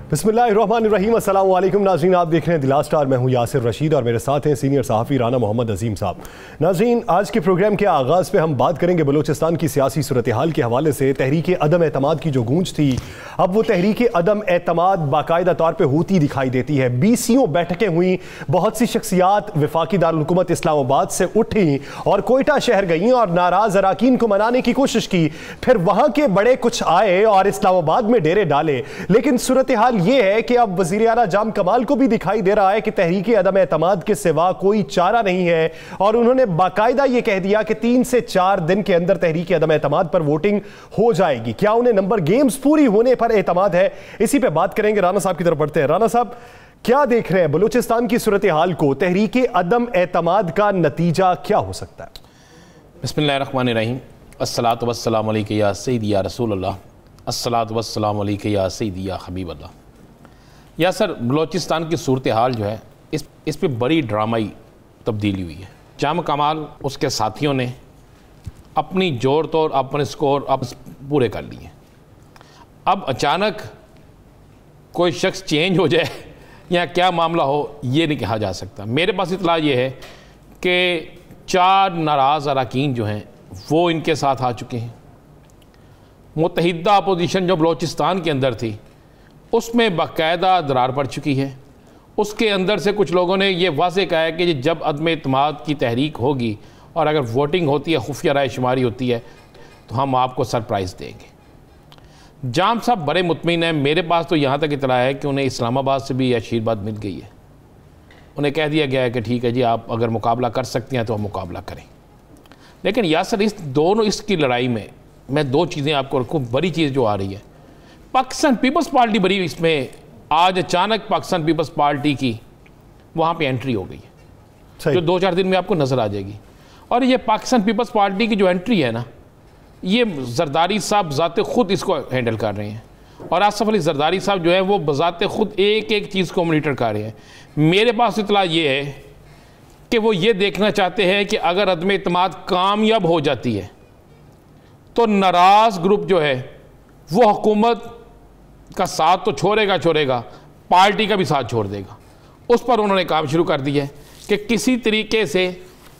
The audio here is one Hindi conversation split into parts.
बिस्मिल्लाहिर्रहमानिर्रहीम। अस्सलाम वालेकुम नाज़रीन, आप देख रहे हैं द लास्ट स्टार। मैं हूं यासिर रशीद और मेरे साथ हैं सीनियर सहाफ़ी राना मोहम्मद अजीम साहब। नाज़रीन, आज के प्रोग्राम के आगाज़ पे हम बात करेंगे बलूचिस्तान की सियासी सूरत हाल के हवाले से। तहरीक अदम एतमाद की जो गूंज थी, अब वो तहरीक अदम एतमाद बाकायदा तौर पर होती दिखाई देती है। 20 बैठकें हुई, बहुत सी शख्सियात वफाकी दारुल-हुकूमत इस्लामाबाद से उठी और कोयटा शहर गई और नाराज़ अराकीन को मनाने की कोशिश की। फिर वहाँ के बड़े कुछ आए और इस्लामाबाद में डेरे डाले। लेकिन सूरत हाल ये है कि अब वज़ीर आला जाम कमाल को भी दिखाई दे रहा है कि तहरीक अदम एतमाद के सिवा कोई चारा नहीं है और उन्होंने बाकायदा ये कह दिया कि 3 से 4 दिन के अंदर तहरीक अदम एतमाद पर वोटिंग हो जाएगी। क्या उन्हें नंबर गेम्स पूरी होने पर एतमाद है? इसी पे बात करेंगे। राना साहब की तरफ बढ़ते हैं। राना साहब, क्या देख रहे हैं बलूचिस्तान की सूरत हाल को? तहरीक अदम एतमाद का नतीजा क्या हो सकता है? बिस्मिल्लाहिर्रहमानिर्रहीम। अस्सलातु वस्सलामु अलैका या सय्यदी या रसूलल्लाह, अस्सलातु वस्सलामु अलैका या सय्यदी या हबीबल्लाह। या सर, बलूचिस्तान की सूरत हाल जो है इस पे बड़ी ड्रामाई तब्दीली हुई है। जाम कमाल उसके साथियों ने अपनी जोर तोड़ अपने स्कोर अब पूरे कर लिए। अब अचानक कोई शख्स चेंज हो जाए या क्या मामला हो, ये नहीं कहा जा सकता। मेरे पास इतला ये है कि 4 नाराज़ अरकान जो हैं वो इनके साथ आ चुके हैं। मुत्तहिदा अपोजिशन जो बलूचिस्तान के अंदर थी उसमें बाकायदा दरार पड़ चुकी है। उसके अंदर से कुछ लोगों ने ये वाज़े कहा है कि जब अदम एतमाद की तहरीक होगी और अगर वोटिंग होती है, खुफिया राय शुमारी होती है, तो हम आपको सरप्राइज़ देंगे। जाम साहब बड़े मुतमिन हैं। मेरे पास तो यहाँ तक इतला है कि उन्हें इस्लामाबाद से भी आशीर्वाद मिल गई है। उन्हें कह दिया गया है कि ठीक है जी, आप अगर मुकाबला कर सकते हैं तो हम मुकाबला करें। लेकिन यासर इसकी लड़ाई में मैं 2 चीज़ें आपको रखूँ। बड़ी चीज़ जो आ रही है, पाकिस्तान पीपल्स पार्टी बड़ी, इसमें आज अचानक पाकिस्तान पीपल्स पार्टी की वहाँ पे एंट्री हो गई है जो 2-4 दिन में आपको नज़र आ जाएगी। और ये पाकिस्तान पीपल्स पार्टी की जो एंट्री है ना, ये जरदारी साहब ज़ाते खुद इसको हैंडल कर रहे हैं और आसफ अली जरदारी साहब जो है वो बज़ाते खुद एक चीज़ को मॉनिटर कर रहे हैं। मेरे पास इतला ये है कि वो ये देखना चाहते हैं कि अगर अदम एतमाद कामयाब हो जाती है तो नाराज़ ग्रुप जो है वो हुकूमत का साथ तो छोड़ेगा, पार्टी का भी साथ छोड़ देगा। उस पर उन्होंने काम शुरू कर दिया है कि किसी तरीके से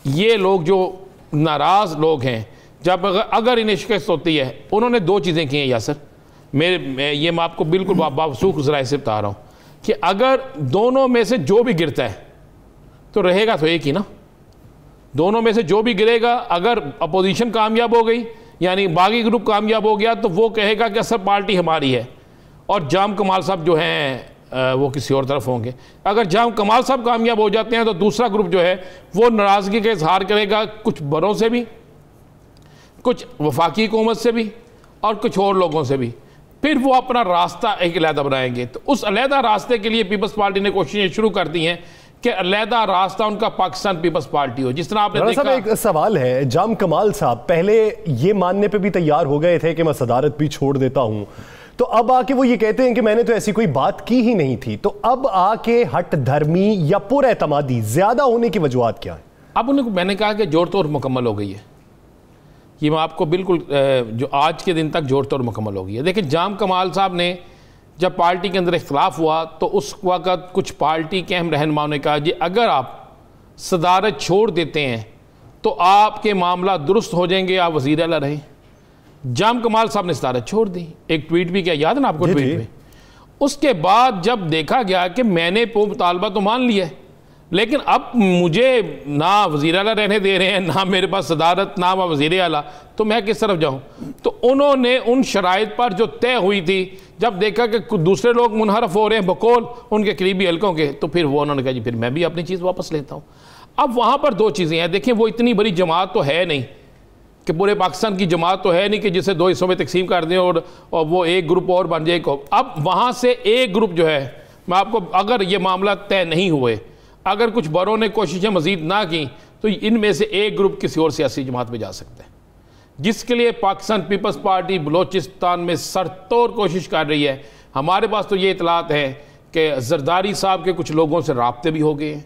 ये लोग जो नाराज़ लोग हैं, जब अगर इन्हें शिकस्त होती है, उन्होंने 2 चीज़ें की हैं यासर। मैं आपको बिल्कुल बावसूख ज़राए से बता रहा हूँ कि अगर दोनों में से जो भी गिरता है तो रहेगा तो एक ही ना। दोनों में से जो भी गिरेगा, अगर अपोजिशन कामयाब हो गई यानी बागी ग्रुप कामयाब हो गया तो वो कहेगा कि असल पार्टी हमारी है और जाम कमाल साहब जो हैं वो किसी और तरफ होंगे। अगर जाम कमाल साहब कामयाब हो जाते हैं तो दूसरा ग्रुप जो है वो नाराज़गी का इजहार करेगा, कुछ बड़ों से भी, कुछ वफाकी हुकूमत से भी और कुछ और लोगों से भी। फिर वो अपना रास्ता एक अलहदा बनाएंगे। तो उस अलहदा रास्ते के लिए पीपल्स पार्टी ने कोशिशें शुरू कर दी हैं कि अलहदा रास्ता उनका पाकिस्तान पीपल्स पार्टी हो। जिस तरह आपने देखा, एक सवाल है, जाम कमाल साहब पहले ये मानने पे भी तैयार हो गए थे कि मैं सदारत भी छोड़ देता हूं, तो अब आके वो ये कहते हैं कि मैंने तो ऐसी कोई बात की ही नहीं थी। तो अब आके हट धर्मी या पुरएतमादी ज्यादा होने की वजूहत क्या है? अब उन्हें मैंने कहा कि जोड़ तोड़ मुकम्मल हो गई है। ये मैं आपको बिल्कुल जो आज के दिन तक जोड़ तोड़ मुकम्मल हो गई है। देखिए, जाम कमाल साहब ने जब पार्टी के अंदर इख्तलाफ हुआ तो उस वक़्त कुछ पार्टी के अहम रहनुमाओं ने कहा जी अगर आप सदारत छोड़ देते हैं तो आपके मामला दुरुस्त हो जाएंगे, आप वज़ीर आला रहें। जाम कमाल साहब ने सदारत छोड़ दी। एक ट्वीट भी किया, याद है ना आपको ट्वीट में? उसके बाद जब देखा गया कि मैंने मुतालबा तो मान लिया है, लेकिन अब मुझे ना वज़ीर आला रहने दे रहे हैं, ना मेरे पास सदारत, ना वज़ीर आला, तो मैं किस तरफ जाऊं? तो उन्होंने उन शराइत पर जो तय हुई थी, जब देखा कि दूसरे लोग मुनहरफ हो रहे हैं बकौल उनके करीबी हलकों के, तो फिर वो उन्होंने कहा जी फिर मैं भी अपनी चीज़ वापस लेता हूँ। अब वहाँ पर 2 चीज़ें हैं। देखिए, वो इतनी बड़ी जमात तो है नहीं कि पूरे पाकिस्तान की जमात तो है नहीं कि जिसे 2 हिस्सों में तकसीम कर दें और वो एक ग्रुप और बन जाए। अब वहाँ से एक ग्रुप जो है, मैं आपको, अगर ये मामला तय नहीं हुए, अगर कुछ बड़ों ने कोशिशें मजीद ना की, तो इनमें से एक ग्रुप किसी और सियासी जमात में जा सकता है, जिसके लिए पाकिस्तान पीपल्स पार्टी बलूचिस्तान में सरतोड़ कोशिश कर रही है। हमारे पास तो ये इतलात है कि जरदारी साहब के कुछ लोगों से राब्ते भी हो गए हैं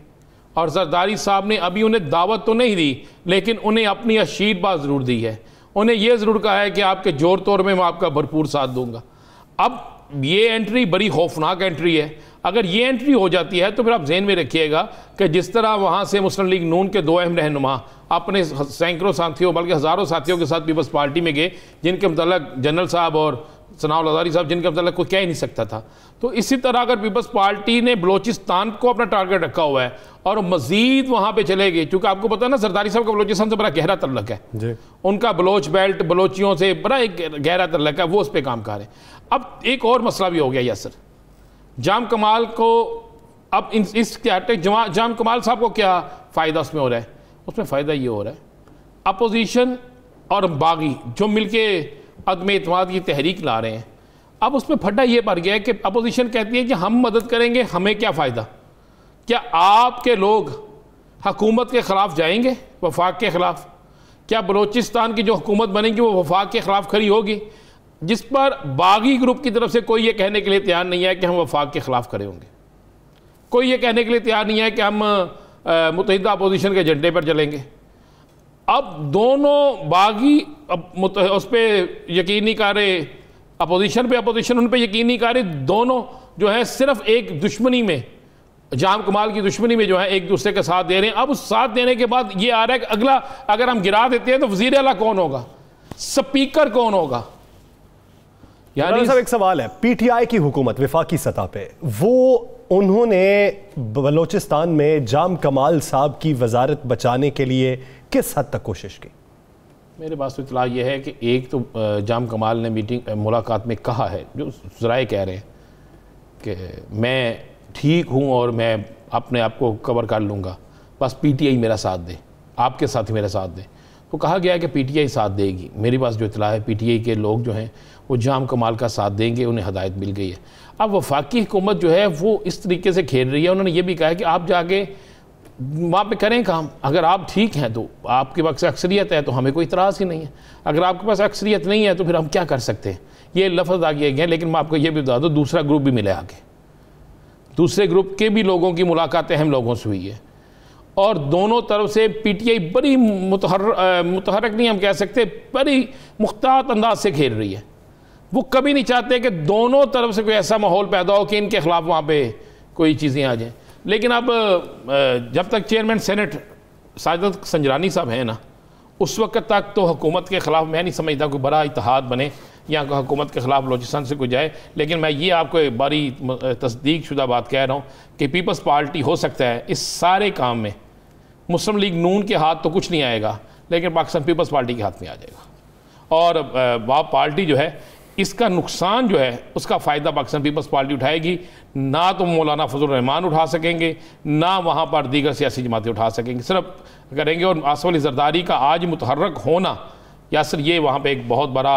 और जरदारी साहब ने अभी उन्हें दावत तो नहीं दी, लेकिन उन्हें अपनी आशीर्वाद ज़रूर दी है। उन्हें यह ज़रूर कहा है कि आपके जोर तोड़ में मैं आपका भरपूर साथ दूंगा। अब ये एंट्री बड़ी खौफनाक एंट्री है। अगर ये एंट्री हो जाती है तो फिर आप ज़हन में रखिएगा कि जिस तरह वहाँ से मुस्लिम लीग नून के 2 अहम रहनुमा अपने सैकड़ों साथियों बल्कि हज़ारों साथियों के साथ पीपल्स पार्टी में गए, जिनके मतलब जनरल साहब और सनाउल अज़हरी साहब, जिनके मतलब कोई कह ही नहीं सकता था। तो इसी तरह अगर पीपल्स पार्टी ने बलोचिस्तान को अपना टारगेट रखा हुआ है और मज़ीद वहाँ पे चले गए, क्योंकि आपको पता है ना जरदारी साहब का बलोचिस्तान से बड़ा गहरा तल्लक है जी। उनका बलोच बेल्ट बलोचियों से बड़ा एक गहरा तल्लक है, वो उस पर काम कर रहे हैं। अब एक और मसला भी हो गया यासर, जाम कमाल को अब इस क्या जाम कमाल साहब को क्या फ़ायदा उसमें हो रहा है? उसमें फ़ायदा ये हो रहा है अपोजिशन और बागी जो मिलके अदम एतमाद की तहरीक ला रहे हैं। अब उसमें फड्डा ये पड़ गया है कि अपोजिशन कहती है कि हम मदद करेंगे, हमें क्या फ़ायदा? क्या आपके लोग हुकूमत के ख़िलाफ़ जाएंगे, वफाक के ख़िलाफ़? क्या बलोचिस्तान की जो हुकूमत बनेगी वो वफाक के ख़िलाफ़ खड़ी होगी? जिस पर बागी ग्रुप की तरफ से कोई ये कहने के लिए तैयार नहीं है कि हम वफाक के ख़िलाफ़ खड़े होंगे। कोई ये कहने के लिए तैयार नहीं है कि हम मुत्तहिदा अपोजिशन के झंडे पर चलेंगे। अब दोनों बागी उस पर यकीन नहीं कर रहे, अपोजिशन पे अपोजिशन उन पर यकीन नहीं कर रहे, दोनों जो है सिर्फ एक दुश्मनी में, जाम कमाल की दुश्मनी में जो है एक दूसरे के साथ दे रहे हैं। अब उस साथ देने के बाद ये आ रहा है कि अगला अगर हम गिरा देते हैं तो वज़ीर आला कौन होगा, स्पीकर कौन होगा? यानी सब एक सवाल है, पीटीआई की हुकूमत वफाकी सतह पे वो उन्होंने बलोचिस्तान में जाम कमाल साहब की वजारत बचाने के लिए किस हद तक कोशिश की? मेरे पास तो इतला ये है कि एक तो जाम कमाल ने मुलाकात में कहा है, जो ज़राए कह रहे हैं कि मैं ठीक हूँ और मैं अपने आप को कवर कर लूँगा, बस पीटीआई मेरा साथ दे, आपके साथ ही मेरा साथ दे। तो कहा गया है कि पीटीआई साथ देगी। मेरे पास जो इतला है पीटीआई के लोग जो हैं वो जाम कमाल का साथ देंगे, उन्हें हदायत मिल गई है। अब वफाकी हुकूमत जो है वो इस तरीके से खेल रही है। उन्होंने ये भी कहा है कि आप जाके वहाँ पे करें काम, अगर आप ठीक हैं तो आपके पास अक्सरियत है तो हमें कोई इतराज़ ही नहीं है, अगर आपके पास अक्सरियत नहीं है तो फिर हम क्या कर सकते हैं। ये लफ्ज़ आ गए हैं। लेकिन मैं आपको ये भी बता दूँ, दूसरा ग्रुप भी मिले आगे, दूसरे ग्रुप के भी लोगों की मुलाकातें हम लोगों से हुई है और दोनों तरफ से पीटीआई बड़ी मुतहरक नहीं हम कह सकते, बड़ी मुख्तात अंदाज से खेल रही है। वो कभी नहीं चाहते कि दोनों तरफ से कोई ऐसा माहौल पैदा हो कि इनके ख़िलाफ़ वहाँ पे कोई चीज़ें आ जाएं। लेकिन अब जब तक चेयरमैन सेनेट साजिद संजरानी साहब हैं ना, उस वक्त तक तो हुकूमत के ख़िलाफ़ मैं नहीं समझता कोई बड़ा इत्तेहाद बने या हुकूमत के ख़िलाफ़ बलोचिस्तान से कोई जाए। लेकिन मैं ये आपको एक बड़ी तस्दीक शुदा बात कह रहा हूँ कि पीपल्स पार्टी हो सकता है इस सारे काम में मुस्लिम लीग नून के हाथ तो कुछ नहीं आएगा, लेकिन पाकिस्तान पीपल्स पार्टी के हाथ में आ जाएगा। और वह पार्टी जो है इसका नुकसान जो है उसका फ़ायदा पाकिस्तान पीपल्स पार्टी उठाएगी। ना तो मौलाना फजल रहमान उठा सकेंगे, ना वहाँ पर दीगर सियासी जमातें उठा सकेंगे, सिर्फ करेंगे। और आसिफ अली जरदारी का आज मुतहर्रक होना यासर ये वहाँ पे एक बहुत बड़ा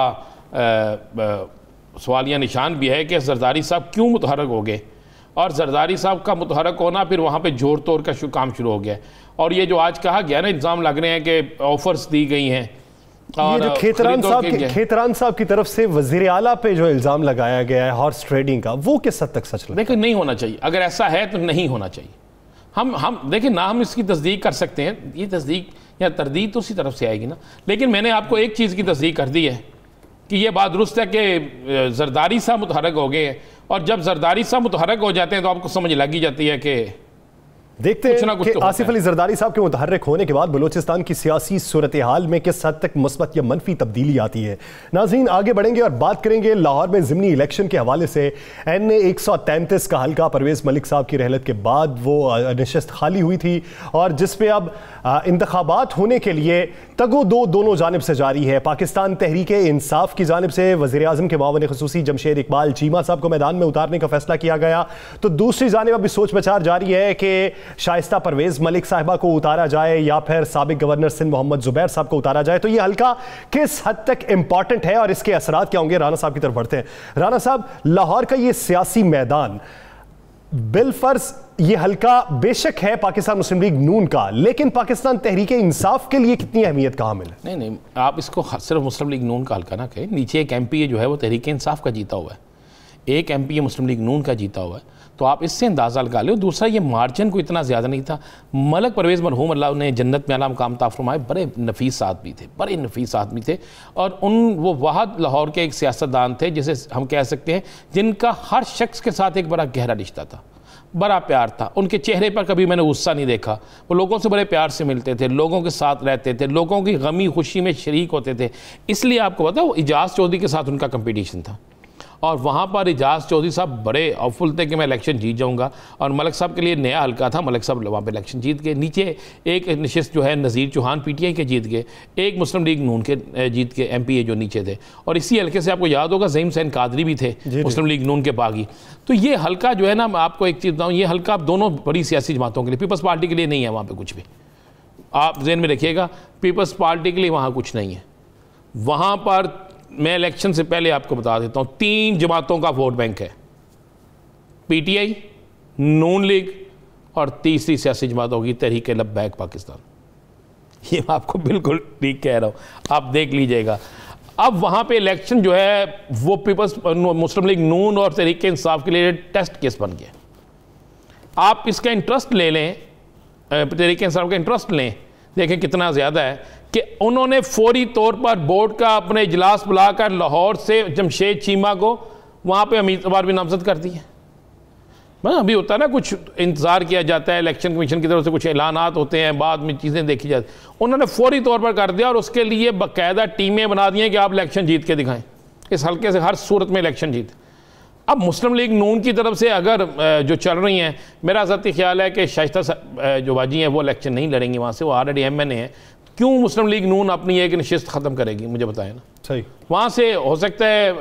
सवालिया निशान भी है कि जरदारी साहब क्यों मुतहर्रक हो गए, और जरदारी साहब का मुतहर्रक होना फिर वहाँ पे जोड़ तोड़ का काम शुरू हो गया। और ये जो आज कहा गया ना, इल्ज़ाम लग रहे हैं कि ऑफर्स दी गई हैं, और ये जो खेतरान साहब की तरफ से वज़ीर आला पे जो इल्ज़ाम लगाया गया है हॉर्स ट्रेडिंग का, वो किस हद तक सच लगता है? देखिए नहीं होना चाहिए, अगर ऐसा है तो नहीं होना चाहिए। हम देखिए ना, हम इसकी तस्दीक कर सकते हैं, ये तस्दीक या तरदीद तो उसी तरफ से आएगी ना। लेकिन मैंने आपको एक चीज़ की तस्दीक कर दी है कि ये बात दुरुस्त है कि जरदारी साहब मुतहर्रक हो गए हैं, और जब जरदारी साहब मुतहर्रक हो जाते हैं तो आपको समझ लग ही जाती है कि देखते हैं कि आसिफ अली जरदारी साहब के मुतहर्रिक होने के बाद बलूचिस्तान की सियासी सूरत हाल में किस हद तक मुस्बत या मनफी तब्दीली आती है। नाज़रीन आगे बढ़ेंगे और बात करेंगे लाहौर में ज़िमनी इलेक्शन के हवाले से। NA 133 का हल्का परवेज़ मलिक साहब की रहलत के बाद वो नशिस्त खाली हुई थी और जिस पे अब इंतखाबात होने के लिए तगो दो दोनों जानिब से जारी है। पाकिस्तान तहरीक इंसाफ की जानिब से वज़ीर आज़म के मुआवन ख़ुसूसी जमशेद इकबाल चीमा साहब को मैदान में उतारने का फैसला किया गया, तो दूसरी जानिब अभी सोच विचार जारी है कि शाइस्ता परवेज़ मलिक साहिबा को उतारा जाए या फिर साबिक गवर्नर सिंध मोहम्मद जुबैर साहब को उतारा जाए। तो ये हल्का किस हद तक इंपॉर्टेंट है और इसके असरात क्या होंगे? राना साहब की तरफ बढ़ते हैं। राना साहब, लाहौर का ये सियासी मैदान बिलफर्ज ये हल्का बेशक है पाकिस्तान मुस्लिम लीग नून का, लेकिन पाकिस्तान तहरीक इंसाफ के लिए कितनी अहमियत का हामिल है? नहीं, आप इसको सिर्फ मुस्लिम लीग नून का हल्का ना कहें। नीचे एक MP जो है वो तहरीक इंसाफ का जीता हुआ है। एक MP मुस्लिम लीग नून का जीता हुआ है, तो आप इससे अंदाज़ा लगा लो। दूसरा, ये मार्जिन को इतना ज़्यादा नहीं था। मलक परवेज़ मरहूम अल्लाह ने जन्नत में आला मकाम अता फरमाए, बड़े नफीस आदमी थे, बड़े नफीस आदमी थे। और वो वाहद लाहौर के एक सियासतदान थे जिसे हम कह सकते हैं जिनका हर शख्स के साथ एक बड़ा गहरा रिश्ता था, बड़ा प्यार था। उनके चेहरे पर कभी मैंने गुस्सा नहीं देखा। वो लोगों से बड़े प्यार से मिलते थे, लोगों के साथ रहते थे, लोगों की गमी खुशी में शरीक होते थे। इसलिए आपको पता है वो इजाज़ चौधरी के साथ उनका कंपटीशन था, और वहाँ पर इजाज़ चौधरी साहब बड़े ऑफुल थे कि मैं इलेक्शन जीत जाऊँगा। और मलक साहब के लिए नया हल्का था, मलक साहब वहाँ पे इलेक्शन जीत गए। नीचे एक नशिस्त जो है नज़ीर चौहान PTI के जीत गए, एक मुस्लिम लीग नून के जीत के MP जो नीचे थे। और इसी हल्के से आपको याद होगा ज़हीम हुसैन कादरी भी थे मुस्लिम लीग नून के बागी। तो ये हल्का जो है ना, मैं आपको एक चीज़ बताऊँ, ये हल्का आप दोनों बड़ी सियासी जमातों के लिए, पीपल्स पार्टी के लिए नहीं है वहाँ पर कुछ भी। आप जहन में रखिएगा, पीपल्स पार्टी के लिए वहाँ कुछ नहीं है। वहाँ पर मैं इलेक्शन से पहले आपको बता देता हूँ 3 जमातों का वोट बैंक है, PTI, नून लीग और तीसरी सियासी जमात होगी तहरीक लब्बैक पाकिस्तान। ये मैं आपको बिल्कुल ठीक कह रहा हूँ, आप देख लीजिएगा। अब वहाँ पे इलेक्शन जो है वो पीपल्स मुस्लिम लीग नून और तहरीक इंसाफ के लिए टेस्ट केस बन गया। आप इसका इंटरेस्ट ले लें, तहरीक इंसाफ का इंटरेस्ट लें, देखें कितना ज़्यादा है कि उन्होंने फौरी तौर पर बोर्ड का अपने इजलास बुलाकर लाहौर से जमशेद चीमा को वहाँ पे उम्मीदवार भी नामजद कर दिए। अभी होता है ना, कुछ इंतज़ार किया जाता है, इलेक्शन कमीशन की तरफ से कुछ ऐलानात होते हैं, बाद में चीज़ें देखी जाती। उन्होंने फौरी तौर पर कर दिया और उसके लिए बाकायदा टीमें बना दी हैं कि आप इलेक्शन जीत के दिखाएं, इस हल्के से हर सूरत में इलेक्शन जीत। अब मुस्लिम लीग नून की तरफ से अगर जो चल रही हैं, मेरा ज़ाती ख्याल है कि शाइस्ता जो बाजी हैं वो इलेक्शन नहीं लड़ेंगी वहाँ से, वो ऑलरेडी MNA हैं। क्यों मुस्लिम लीग नून अपनी एक नशिस्त ख़त्म करेगी, मुझे बताएं ना। सही, वहाँ से हो सकता है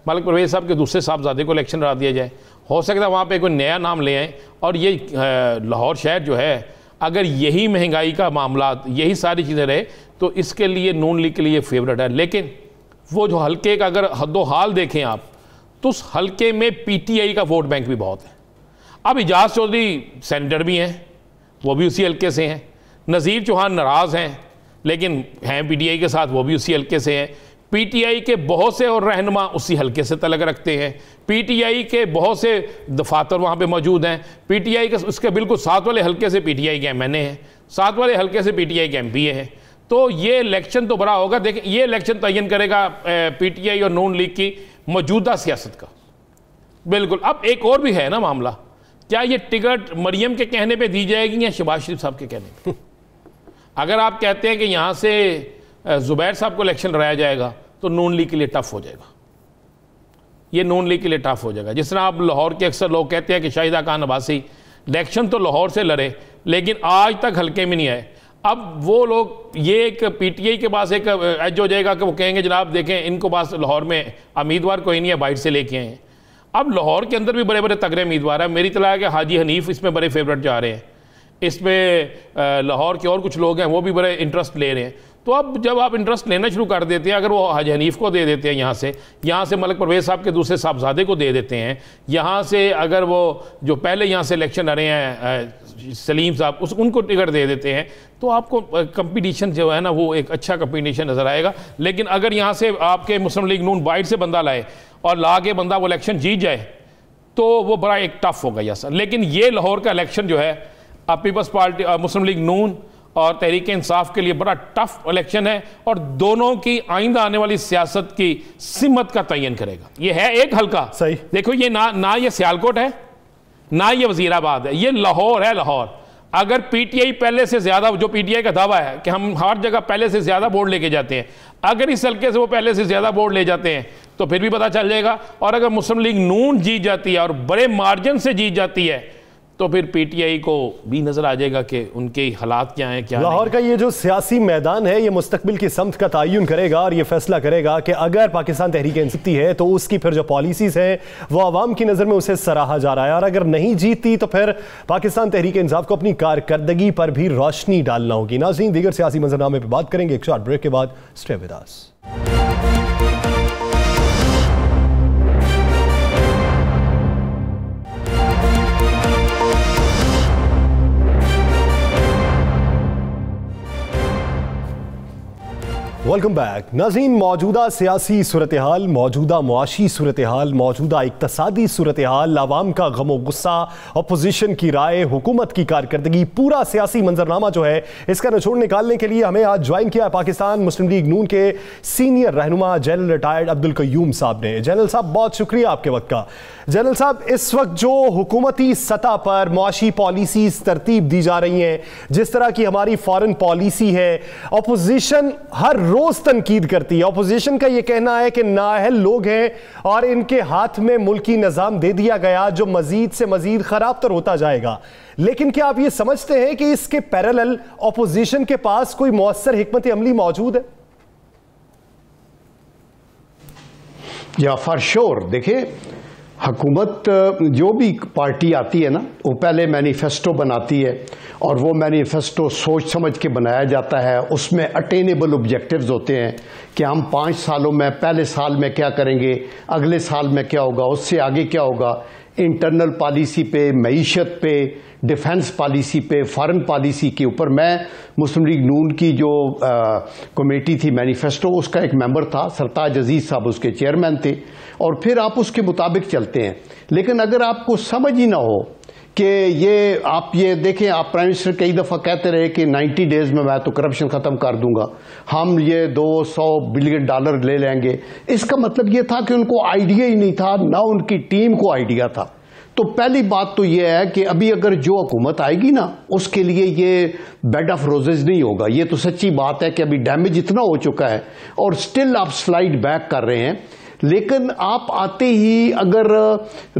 मलिक परवेज़ साहब के दूसरे साहबजादे को इलेक्शन लड़ा दिया जाए, हो सकता है वहाँ पे कोई नया नाम ले आए। और ये लाहौर शहर जो है, अगर यही महंगाई का मामला, यही सारी चीज़ें रहे, तो इसके लिए नून लीग के लिए फेवरेट है। लेकिन वो जो हल्के का अगर हद्दो हाल देखें आप, तो उस हल्के में PTI का वोट बैंक भी बहुत है। अब इजाज़ चौधरी सेनेटर भी हैं, वो भी उसी हल्के से हैं। नज़ीर चौहान नाराज़ हैं लेकिन हैं PTI के साथ, वो भी उसी हल्के से हैं। PTI के बहुत से और रहनुमा उसी हल्के से तलक रखते हैं। PTI के बहुत से दफातर वहाँ पे मौजूद हैं। PTI के उसके बिल्कुल साथ वाले हल्के से PTI के MNA हैं, साथ वाले हल्के से PTI के MPA हैं। तो ये इलेक्शन तो बड़ा होगा। देखिए, ये इलेक्शन तयन करेगा PTI और नून लीग की मौजूदा सियासत का। बिल्कुल। अब एक और भी है ना मामला, क्या ये टिकट मरियम के कहने पे दी जाएगी या शहबाज शरीफ साहब के कहने पे? अगर आप कहते हैं कि यहाँ से ज़ुबैर साहब को इलेक्शन लड़ाया जाएगा तो नून लीग के लिए टफ हो जाएगा, ये नून लीग के लिए टफ हो जाएगा। जिस तरह आप लाहौर के अक्सर लोग कहते हैं कि शाहिदा खान अब्बासी इलेक्शन तो लाहौर से लड़े लेकिन आज तक हल्के में नहीं आए। अब वो लोग, ये एक PTI के पास एक एज हो जाएगा कि वो कहेंगे जनाब देखें इनको पास लाहौर में उम्मीदवार कोई नहीं है, बाहर से लेके आए हैं। अब लाहौर के अंदर भी बड़े बड़े तगड़े उम्मीदवार हैं। मेरी तलाह है कि हाजी हनीफ इसमें बड़े फेवरेट जा रहे हैं, इसमें लाहौर के और कुछ लोग हैं वो भी बड़े इंटरेस्ट ले रहे हैं। तो अब जब आप इंटरेस्ट लेना शुरू कर देते हैं, अगर वो हाजी हनीफ को दे देते हैं यहाँ से मलिक परवेज़ साहब के दूसरे साहबजादे को दे देते हैं, यहाँ से अगर वो जो पहले यहाँ से इलेक्शन लड़े हैं सलीम साहब उनको टिकट दे देते हैं, तो आपको कंपटीशन जो है ना वो एक अच्छा कंपटीशन नज़र आएगा। लेकिन अगर यहाँ से आपके मुस्लिम लीग नून बाइट से बंदा लाए और ला के बंदा वो इलेक्शन जीत जाए तो वो बड़ा एक टफ होगा यहाँ। लेकिन ये लाहौर का इलेक्शन जो है पीपल्स पार्टी मुस्लिम लीग नून और तहरीक इंसाफ के लिए बड़ा टफ इलेक्शन है और दोनों की आइंदा आने वाली सियासत की सिमत का तयन करेगा। ये है एक हल्का, सही देखो ये ना ये सियालकोट है ना ये वजीराबाद है, ये लाहौर है। लाहौर अगर PTI पहले से ज्यादा, जो PTI का दावा है कि हम हर जगह पहले से ज्यादा वोट लेके जाते हैं, अगर इस हल्के से वो पहले से ज्यादा वोट ले जाते हैं तो फिर भी पता चल जाएगा। और अगर मुस्लिम लीग नून जीत जाती है और बड़े मार्जिन से जीत जाती है तो फिर PTI को भी नजर आ जाएगा कि उनके हालात क्या हैं, क्या लाहौर का ये जो सियासी मैदान है ये मुस्तकबिल की समत का तयन करेगा और ये फैसला करेगा कि अगर पाकिस्तान तहरीक इंसाफ है तो उसकी फिर जो पॉलिसीज हैं वो आवाम की नज़र में उसे सराहा जा रहा है, और अगर नहीं जीतती तो फिर पाकिस्तान तहरीक इंसाफ को अपनी कारकर्दगी पर भी रोशनी डालना होगी। नाज़रीन, दीगर सियासी मंजरनामे पर बात करेंगे एक शॉर्ट ब्रेक के बाद। Stay with us. Welcome back नाज़रीन। मौजूदा सियासी सूरत हाल, मौजूदा मुआशी सूरत हाल, मौजूदा इक्तसादी सूरत हाल, आवाम का गमो गुस्सा, अपोजिशन की राय, हुकूमत की कारकर्दगी, पूरा सियासी मंजरनामा जो है इसका निचोड़ निकालने के लिए हमें आज ज्वाइन किया पाकिस्तान मुस्लिम लीग नून के सीनियर रहनुमा जनरल रिटायर्ड अब्दुल कयूम साहब ने। जनरल साहब बहुत शुक्रिया आपके वक्त का। जनरल साहब, इस वक्त जो हुकूमती सतह पर मुआशी पॉलिसीज तरतीब दी जा रही हैं, जिस तरह की हमारी फॉरेन पॉलिसी है, अपोजिशन हर रोज तनकीद करती है। अपोजिशन का यह कहना है कि नाअहल लोग हैं और इनके हाथ में मुल्की निजाम दे दिया गया जो मजीद से मजीद खराब तर होता जाएगा। लेकिन क्या आप ये समझते हैं कि इसके पैरेलल अपोजिशन के पास कोई मुअस्सर हिकमत अमली मौजूद है? या फॉर श्योर। देखिए, हुकूमत जो भी पार्टी आती है ना, वो पहले मैनिफेस्टो बनाती है और वो मैनिफेस्टो सोच समझ के बनाया जाता है। उसमें अटेनेबल ऑब्जेक्टिव्स होते हैं कि हम 5 सालों में, पहले साल में क्या करेंगे, अगले साल में क्या होगा, उससे आगे क्या होगा। इंटरनल पॉलिसी पे, मईशत पे, डिफेंस पॉलिसी पे, फॉरेन पॉलिसी के ऊपर मैं मुस्लिम लीग नून की जो कमेटी थी मैनिफेस्टो, उसका एक मेंबर था। सरताज अजीज साहब उसके चेयरमैन थे और फिर आप उसके मुताबिक चलते हैं। लेकिन अगर आपको समझ ही ना हो कि ये आप ये देखें, आप प्राइम मिनिस्टर कई दफ़ा कहते रहे कि 90 डेज में मैं तो करप्शन ख़त्म कर दूंगा, हम ये $200 बिलियन ले लेंगे। इसका मतलब ये था कि उनको आइडिया ही नहीं था, ना उनकी टीम को आइडिया था। तो पहली बात तो यह है कि अभी अगर जो हुकूमत आएगी ना, उसके लिए ये बेड ऑफ रोजेज नहीं होगा। ये तो सच्ची बात है कि अभी डैमेज इतना हो चुका है और स्टिल आप स्लाइड बैक कर रहे हैं। लेकिन आप आते ही अगर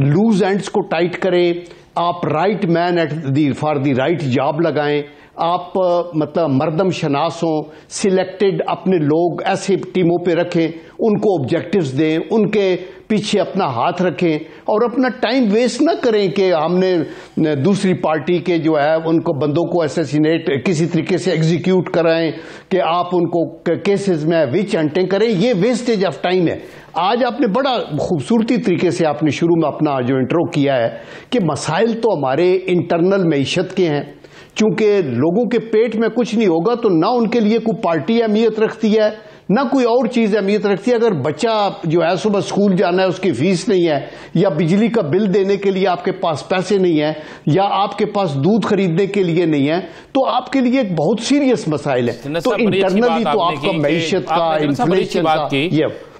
लूज एंड्स को टाइट करें, आप right man at the for the right job लगाएं, आप मतलब मर्दम शनास हों, सिलेक्टेड अपने लोग ऐसे टीमों पे रखें, उनको ऑब्जेक्टिव्स दें, उनके पीछे अपना हाथ रखें और अपना टाइम वेस्ट ना करें कि हमने दूसरी पार्टी के जो है उनको बंदों को असैसिनेट किसी तरीके से एग्जीक्यूट कराएं, कि आप उनको केसेस में विच हंटिंग करें। ये वेस्टेज ऑफ टाइम है। आज आपने बड़ा खूबसूरती तरीके से आपने शुरू में अपना जो इंट्रो किया है कि मसाइल तो हमारे इंटरनल मईशत के हैं। चूंकि लोगों के पेट में कुछ नहीं होगा तो ना उनके लिए कोई पार्टी अहमियत रखती है, ना कोई और चीज अहमियत रखती है। अगर बच्चा जो है सुबह स्कूल जाना है, उसकी फीस नहीं है, या बिजली का बिल देने के लिए आपके पास पैसे नहीं है, या आपके पास दूध खरीदने के लिए नहीं है, तो आपके लिए एक बहुत सीरियस मसाइल है। तो इंटरनली तो आपका मईशत का, इन्फ्लेशन का,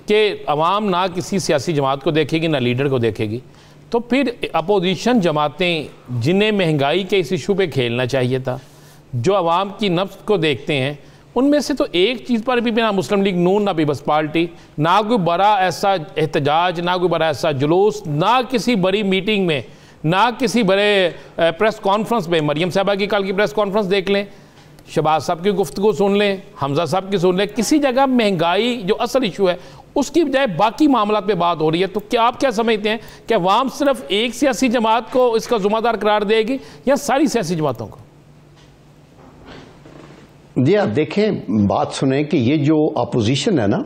कि अवाम ना किसी सियासी जमात को देखेगी ना लीडर को देखेगी, तो फिर अपोजिशन जमातें जिन्हें महंगाई के इस इशू पे खेलना चाहिए था, जो अवाम की नफ्स को देखते हैं, उनमें से तो एक चीज़ पर भी ना मुस्लिम लीग नून, ना पीपल्स पार्टी, ना कोई बड़ा ऐसा एहतजाज, ना कोई बड़ा ऐसा जुलूस, ना किसी बड़ी मीटिंग में, ना किसी बड़े प्रेस कॉन्फ्रेंस में। मरियम साहबा की कल की प्रेस कॉन्फ्रेंस देख लें, शहबाज साहब की गुफ्तगू सुन लें, हमजा साहब की सुन लें, किसी जगह महंगाई जो असल इशू है उसकी बजाय बाकी मामला पे बात हो रही है। तो क्या आप क्या समझते हैं कि अवाम सिर्फ एक सियासी जमात को इसका जुम्मेदार करार देगी या सारी सियासी जमातों को? जी आप देखें, बात सुने कि ये जो अपोजिशन है ना,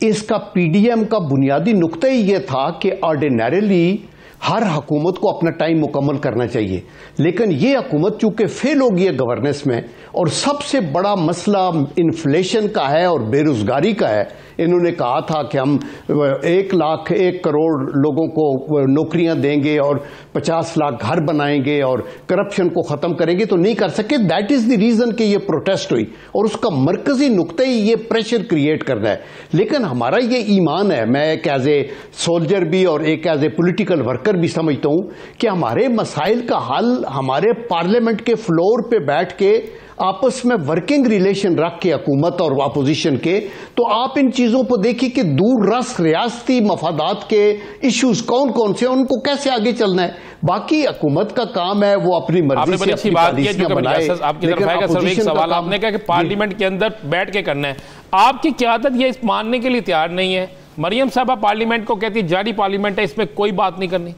इसका पीडीएम का बुनियादी नुक्ता ही ये था कि ऑर्डिनरीली हर हुकूमत को अपना टाइम मुकम्मल करना चाहिए। लेकिन ये हुकूमत चूंकि फेल हो गई है गवर्नेंस में, और सबसे बड़ा मसला इन्फ्लेशन का है और बेरोजगारी का है। इन्होंने कहा था कि हम 1 करोड़ लोगों को नौकरियां देंगे और 50 लाख घर बनाएंगे और करप्शन को खत्म करेंगे, तो नहीं कर सके। दैट इज द रीजन कि ये प्रोटेस्ट हुई और उसका मरकजी नुक्ता ही ये प्रेशर क्रिएट करना है। लेकिन हमारा ये ईमान है, मैं एक एज ए सोल्जर भी और एक एज ए पोलिटिकल वर्कर भी समझता हूं कि हमारे मसाइल का हल हमारे पार्लियामेंट के फ्लोर पे बैठ के आपस में वर्किंग रिलेशन रख के हुकूमत और अपोजिशन के, तो आप इन चीजों को देखिए कि दूर रस रियासती मफादात के इश्यूज कौन कौन से, उनको कैसे आगे चलना है। बाकी हुकूमत का काम है वो अपनी मर्जी से अपनी पॉलिसियां बनाए। आपकी तरफ आएगा सर एक सवाल, आपने कहा कि पार्लियामेंट के अंदर बैठ के करना है, आपकी क़यादत ये मानने के लिए तैयार नहीं है। मरियम साहबा पार्लियामेंट को कहती है जारी पार्लियामेंट है, इसमें कोई बात नहीं करनी।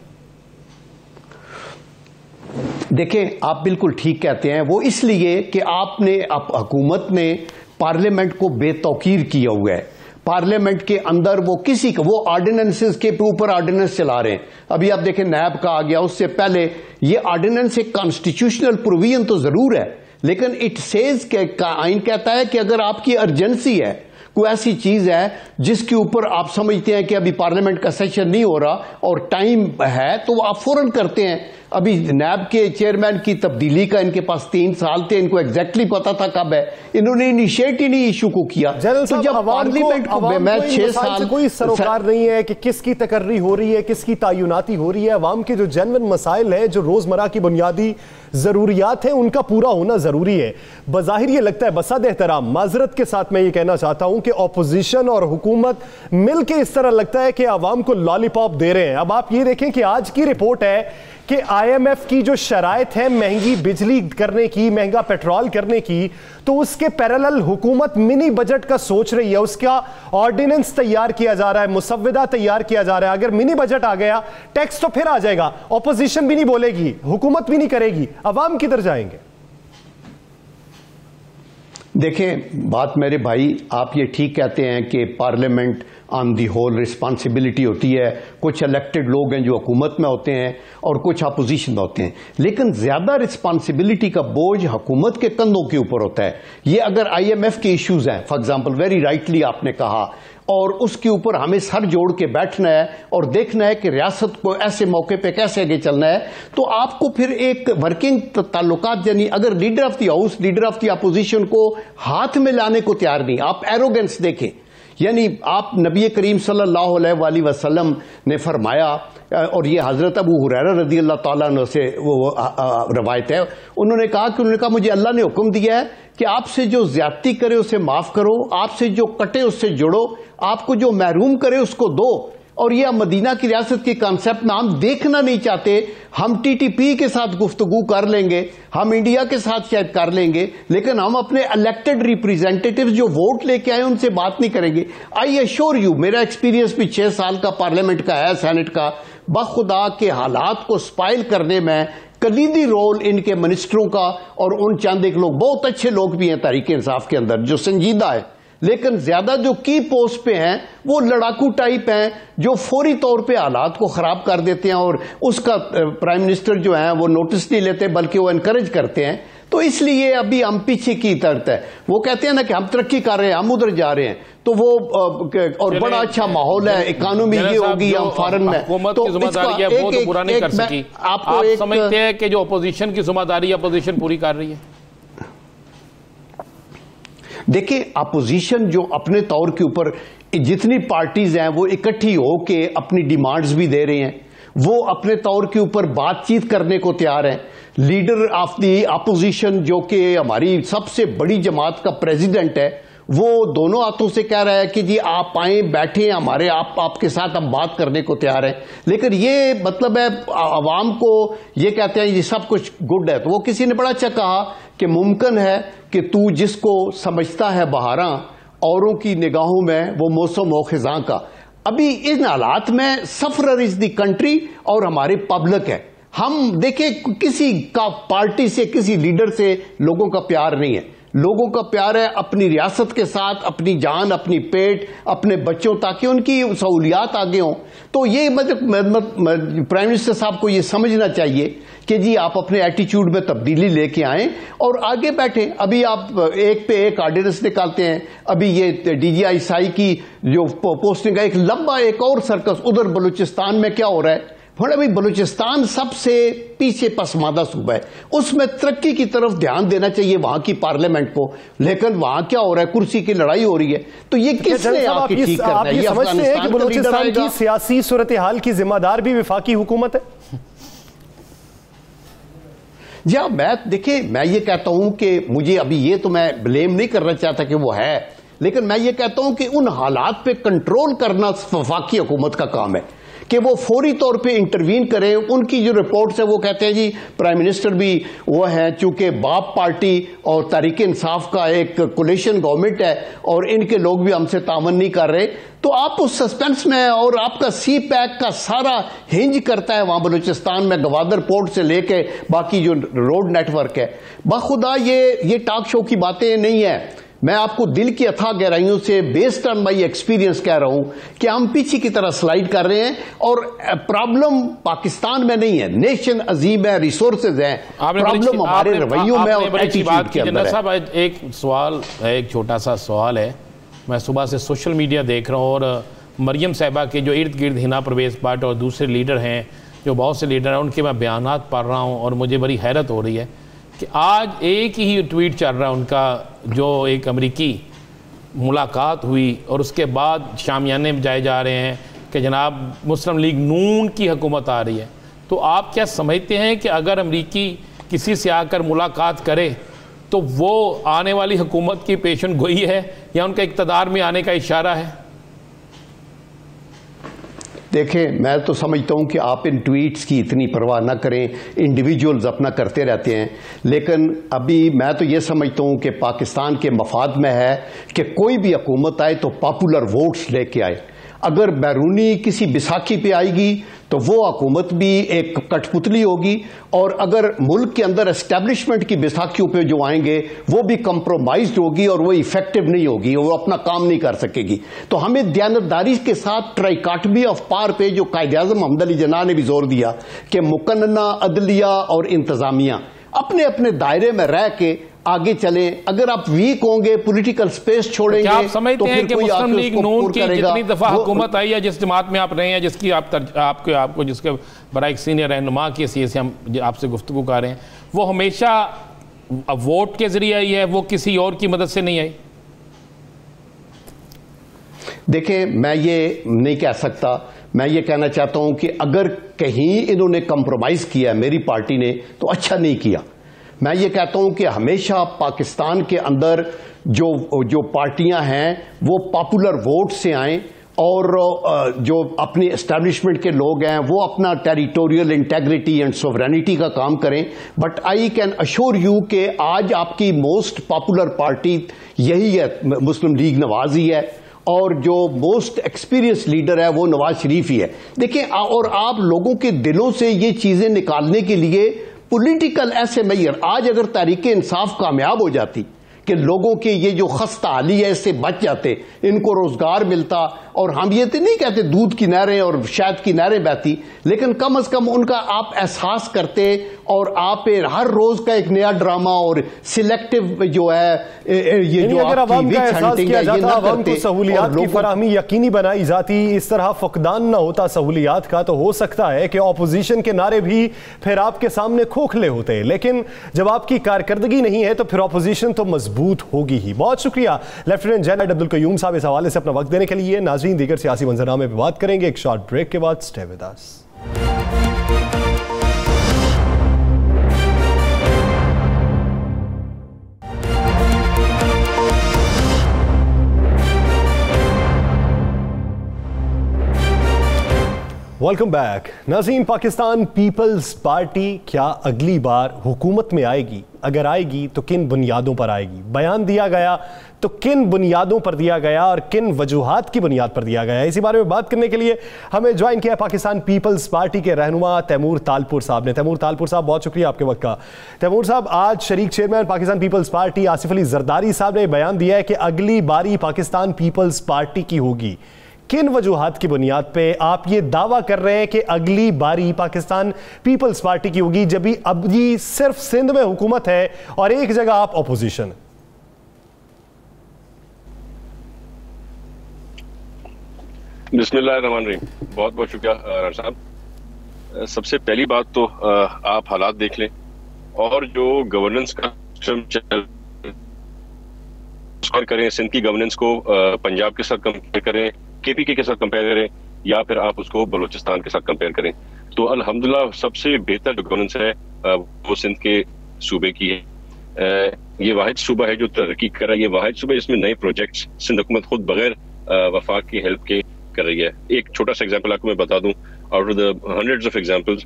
देखें, आप बिल्कुल ठीक कहते हैं। वो इसलिए कि आपने हुकूमत ने पार्लियामेंट को बेतौकीर किया हुआ है। पार्लियामेंट के अंदर वो किसी का वो ऑर्डिनेंसेस के ऊपर ऑर्डिनेंस चला रहे हैं। अभी आप देखें नैब का आ गया, उससे पहले ये ऑर्डिनेंस एक कॉन्स्टिट्यूशनल प्रोविजन तो जरूर है, लेकिन इट सेज के आइन कहता है कि अगर आपकी अर्जेंसी है कोई ऐसी चीज है जिसके ऊपर आप समझते हैं कि अभी पार्लियामेंट का सेशन नहीं हो रहा और टाइम है, तो आप फौरन करते हैं। अभी नैब के चेयरमैन की तब्दीली का इनके पास 3 साल थे, इनको एग्जैक्टली पता था कब है, इन्होंने इनिशिएट ही नहीं इशू को किया। तो जब पार्लियामेंट को मैं 6 साल कोई सरोकार नहीं है कि किसकी तकर्री हो रही है, किसकी तायुनाती हो रही है, अवाम के जो जेन्युइन मसाइल हैं, जो रोजमर्रा की बुनियादी जरूरियात हैं, उनका पूरा होना जरूरी है। बज़ाहिर ये लगता है, बसद एहतराम माजरत के साथ मैं ये कहना चाहता हूं कि ऑपोजिशन और हुकूमत मिलकर इस तरह लगता है कि अवाम को लॉलीपॉप दे रहे हैं। अब आप ये देखें कि आज की रिपोर्ट है कि IMF की जो शराइत है महंगी बिजली करने की, महंगा पेट्रोल करने की, तो उसके पैरेलल हुकूमत मिनी बजट का सोच रही है, उसका ऑर्डिनेंस तैयार किया जा रहा है, मुसव्वदा तैयार किया जा रहा है। अगर मिनी बजट आ गया, टैक्स तो फिर आ जाएगा, ऑपोजिशन भी नहीं बोलेगी, हुकूमत भी नहीं करेगी, अवाम किधर जाएंगे? देखें बात मेरे भाई, आप ये ठीक कहते हैं कि parliament on the whole responsibility होती है, कुछ इलेक्टेड लोग हैं जो हुकूमत में होते हैं और कुछ अपोजिशन में होते हैं, लेकिन ज्यादा रिस्पॉन्सिबिलिटी का बोझ हुकूमत के कंधों के ऊपर होता है। ये अगर IMF के इश्यूज हैं, फॉर एग्जांपल, वेरी राइटली आपने कहा, और उसके ऊपर हमें सर जोड़ के बैठना है और देखना है कि रियासत को ऐसे मौके पे कैसे आगे चलना है, तो आपको फिर एक वर्किंग ताल्लुकात, यानी अगर leader of the house, leader of the opposition को हाथ में लाने को तैयार नहीं, आप एरोगेंस देखें। यानी आप नबी करीम सल्लल्लाहु अलैहि वसल्लम ने फरमाया, और ये हजरत अबू हुरैरा रज़ी अल्लाह ताला अन्हु से वो रवायत है, उन्होंने कहा मुझे अल्लाह ने हुक्म दिया है कि आपसे जो ज्यादती करे उसे माफ करो, आपसे जो कटे उससे जुड़ो, आपको जो महरूम करे उसको दो। और ये मदीना की रियासत के कॉन्सेप्ट में हम देखना नहीं चाहते। हम TTP के साथ गुफ्तगू कर लेंगे, हम इंडिया के साथ शायद कर लेंगे, लेकिन हम अपने इलेक्टेड रिप्रेजेंटेटिव जो वोट लेके आए उनसे बात नहीं करेंगे। आई एश्योर यू, मेरा एक्सपीरियंस भी 6 साल का पार्लियामेंट का है, सेनेट का, बखुदा के हालात को स्पाइल करने में कलीदी रोल इनके मिनिस्टरों का, और उन चंद एक लोग, बहुत अच्छे लोग भी हैं तहरीक इंसाफ के अंदर जो संजीदा है, लेकिन ज्यादा जो की पोस्ट पे हैं वो लड़ाकू टाइप हैं जो फौरी तौर पे हालात को खराब कर देते हैं, और उसका प्राइम मिनिस्टर जो है वो नोटिस नहीं लेते बल्कि वो एनकरेज करते हैं। तो इसलिए अभी हम पीछे की तरफ है। वो कहते हैं ना कि हम तरक्की कर रहे हैं, हम उधर जा रहे हैं, तो वो और बड़ा अच्छा माहौल है, इकोनॉमी ये होगी, हम फॉरेन में, तो जिम्मेदारी है वो तो पूरा नहीं कर सकी। आप समझते हैं कि जो अपोजिशन की जिम्मेदारी अपोजिशन पूरी कर रही है? देखिए, अपोजिशन जो अपने तौर के ऊपर जितनी पार्टीज हैं वो इकट्ठी होके अपनी डिमांड्स भी दे रहे हैं, वो अपने तौर के ऊपर बातचीत करने को तैयार हैं। लीडर ऑफ दी अपोजिशन जो कि हमारी सबसे बड़ी जमात का प्रेसिडेंट है, वो दोनों हाथों से कह रहा है कि जी आप आए, बैठे, हमारे आपके साथ हम बात करने को तैयार हैं। लेकिन ये मतलब है आवाम को ये कहते हैं ये सब कुछ गुड है। तो वो किसी ने बड़ा अच्छा कहा कि मुमकिन है कि तू जिसको समझता है बहारा, औरों की निगाहों में वो मौसम व खिज़ां का। अभी इन हालात में सफरर इज द कंट्री और हमारे पब्लिक है। हम देखें, किसी का पार्टी से, किसी लीडर से लोगों का प्यार नहीं है। लोगों का प्यार है अपनी रियासत के साथ, अपनी जान, अपनी पेट, अपने बच्चों, ताकि उनकी सहूलियात आगे हों। तो ये प्राइम मिनिस्टर साहब को ये समझना चाहिए कि जी आप अपने एटीट्यूड में तब्दीली लेके आएं और आगे बैठें। अभी आप एक पे एक ऑर्डिनेंस निकालते हैं। अभी ये DGI की जो पोस्टिंग है, एक लंबा एक और सर्कस उधर बलूचिस्तान में क्या हो रहा है। भाई बलूचिस्तान सबसे पीछे पसमादा सूबा है, उसमें तरक्की की तरफ ध्यान देना चाहिए वहां की पार्लियामेंट को, लेकिन वहां क्या हो रहा है, कुर्सी की लड़ाई हो रही है। तो ये किसने आके ठीक करना है? ये अफगानिस्तान का लीडर आएगा। सियासी सूरत हाल की जिम्मेदार भी वफाकी हुकूमत है। जी हाँ, मैं ये कहता हूं कि मुझे अभी ये तो मैं ब्लेम नहीं करना चाहता कि वो है, लेकिन मैं ये कहता हूं कि उन हालात पे कंट्रोल करना वफाकी हुकूमत का काम है कि वो फौरी तौर पे इंटरवीन करें। उनकी जो रिपोर्ट्स है वो कहते हैं जी प्राइम मिनिस्टर भी वो है, चूंकि बाप पार्टी और तहरीक इंसाफ का एक कोलिशन गवर्नमेंट है और इनके लोग भी हमसे तावन नहीं कर रहे, तो आप उस सस्पेंस में, और आपका CPAC का सारा हिंज करता है वहां बलूचिस्तान में, गवादर पोर्ट से लेके बाकी जो रोड नेटवर्क है। बाखुदा ये टॉक शो की बातें नहीं है। मैं आपको दिल की अथाह गहराइयों से बेस्ड ऑन माई एक्सपीरियंस कह रहा हूं कि हम पीछे की तरह स्लाइड कर रहे हैं, और प्रॉब्लम पाकिस्तान में नहीं है, नेशन अजीम है, रिसोर्सेज हैं, प्रॉब्लम हमारे रवैयों में और एटीट्यूड के अंदर है। साहब एक सवाल है, एक छोटा सा सवाल है मैं सुबह से सोशल मीडिया देख रहा हूँ और मरियम साहिबा के जो इर्द गिर्द हिना परवेज़ भट्ट और दूसरे लीडर हैं, जो बहुत से लीडर हैं, उनके मैं बयानात पढ़ रहा हूँ और मुझे बड़ी हैरत हो रही है कि आज एक ही ट्वीट चल रहा है उनका, जो एक अमरीकी मुलाकात हुई और उसके बाद शामियाने बजाए जा रहे हैं कि जनाब मुस्लिम लीग नून की हुकूमत आ रही है। तो आप क्या समझते हैं कि अगर अमरीकी किसी से आकर मुलाकात करे तो वो आने वाली हुकूमत की पेशन गोई है या उनका इक़्तिदार में आने का इशारा है? देखें, मैं तो समझता हूं कि आप इन ट्वीट्स की इतनी परवाह ना करें, इंडिविजुअल्स अपना करते रहते हैं, लेकिन अभी मैं तो ये समझता हूं कि पाकिस्तान के मफाद में है कि कोई भी हुकूमत आए तो पॉपुलर वोट्स लेके आए। अगर बैरूनी किसी बिसाखी पे आएगी तो वो हुकूमत भी एक कठपुतली होगी, और अगर मुल्क के अंदर एस्टेब्लिशमेंट की बिसाखियों पे जो आएंगे वो भी कंप्रोमाइज्ड होगी और वो इफेक्टिव नहीं होगी, वो अपना काम नहीं कर सकेगी। तो हमें दयानतदारी के साथ ट्राइकाटमी ऑफ पावर पे जो कायद-ए-आज़म मोहम्मद अली जिन्ना ने भी जोर दिया कि मुकन्ना अदलिया और इंतजामिया अपने अपने दायरे में रह के आगे चले। अगर आप वीक होंगे, पॉलिटिकल स्पेस छोड़ेंगे, क्या आप समझते तो हैं कि मुस्लिम लीग नून की जितनी दफा हुकूमत आई है, जिस जमात में आप रहे हैं, जिसकी आपको जिसके बड़ा एक सीनियर रहनुमा की हैसियत से हम आपसे गुफ्तगू कर रहे हैं, वो हमेशा वोट के जरिए आई है, वो किसी और की मदद से नहीं आई? देखें, मैं ये नहीं कह सकता। मैं ये कहना चाहता हूं कि अगर कहीं इन्होंने कंप्रोमाइज किया मेरी पार्टी ने तो अच्छा नहीं किया। मैं ये कहता हूं कि हमेशा पाकिस्तान के अंदर जो पार्टियां हैं वो पॉपुलर वोट से आएं, और जो अपनी एस्टैब्लिशमेंट के लोग हैं वो अपना टेरिटोरियल इंटेग्रिटी एंड सोवरेनिटी का काम करें। But I can assure you कि आज आपकी मोस्ट पॉपुलर पार्टी यही है, मुस्लिम लीग नवाज ही है, और जो मोस्ट एक्सपीरियंस लीडर है वो नवाज शरीफ ही है। देखिए, और आप लोगों के दिलों से ये चीजें निकालने के लिए पॉलिटिकल ऐसे मैयर, आज अगर तहरीक इंसाफ कामयाब हो जाती कि लोगों के ये जो खस्ता हाली है इससे बच जाते, इनको रोजगार मिलता, और हम ये तो नहीं कहते दूध की नहरें और शहद की नहरें बहती, लेकिन कम से कम उनका आप एहसास करते, और आप हर रोज का एक नया ड्रामा और सिलेक्टिव जो है ये जो अगर आवाम का एहसास किया जाता, आवाम को सहूलियात की फराहमी यकीनी बनाई जाती, इस तरह फकदान ना होता सहूलियात का, तो हो सकता है कि ऑपोजिशन के नारे भी फिर आपके सामने खोखले होते। लेकिन जब आपकी कारकर्दगी नहीं है तो फिर ऑपोजिशन तो मजबूत होगी ही। बहुत शुक्रिया लेफ्टिनेंट जनरल अब्दुल कयूम साहब इस हवाले से अपना वक्त देने के लिए। नाज़रीन, दीगर सियासी मंजरनामे पर बात करेंगे एक शॉर्ट ब्रेक के बाद। Stay with us. Welcome back. नाज़रीन, पाकिस्तान पीपल्स पार्टी क्या अगली बार हुकूमत में आएगी? अगर आएगी तो किन बुनियादों पर आएगी? बयान दिया गया तो किन बुनियादों पर दिया गया और किन वजूहात की बुनियाद पर दिया गया? इसी बारे में बात करने के लिए हमें ज्वाइन किया पाकिस्तान पीपल्स पार्टी के रहनुमा तैमूर तालपुर साहब ने। तैमूर तालपुर साहब, बहुत शुक्रिया आपके वक्त का। तैमूर साहब, आज शरीक chairman Pakistan Peoples Party Asif Ali Zardari साहब ने बयान दिया है कि अगली बारी पाकिस्तान पीपल्स पार्टी की होगी। किन वजूहात की बुनियाद पे आप ये दावा कर रहे हैं कि अगली बारी पाकिस्तान पीपल्स पार्टी की होगी, जब भी अभी सिर्फ सिंध में हुकूमत है और एक जगह आप ऑपोजिशन? बिस्मिल्लाहिर्रहमानिर्रहीम। बहुत बहुत शुक्रिया साहब। सबसे पहली बात तो आप हालात देख लें, और जो गवर्नेंस का सिस्टम करें, सिंध की गवर्नेंस को पंजाब के साथ कंपेयर करें, केपीके के साथ कंपेयर करें, या फिर आप उसको बलूचिस्तान के साथ कंपेयर करें, तो अल्हम्दुलिल्लाह सबसे बेहतर जो गवर्नेंस है वो सिंध के सूबे की है। ये वाहिद सूबा है जो तरक्की कर रहा है, ये वाहिद सूबा जिसमें नए प्रोजेक्ट्स सिंध हुकूमत खुद बगैर वफाक की हेल्प के कर रही है। एक छोटा सा एग्जांपल आपको मैं बता दूं, out of the hundreds of examples,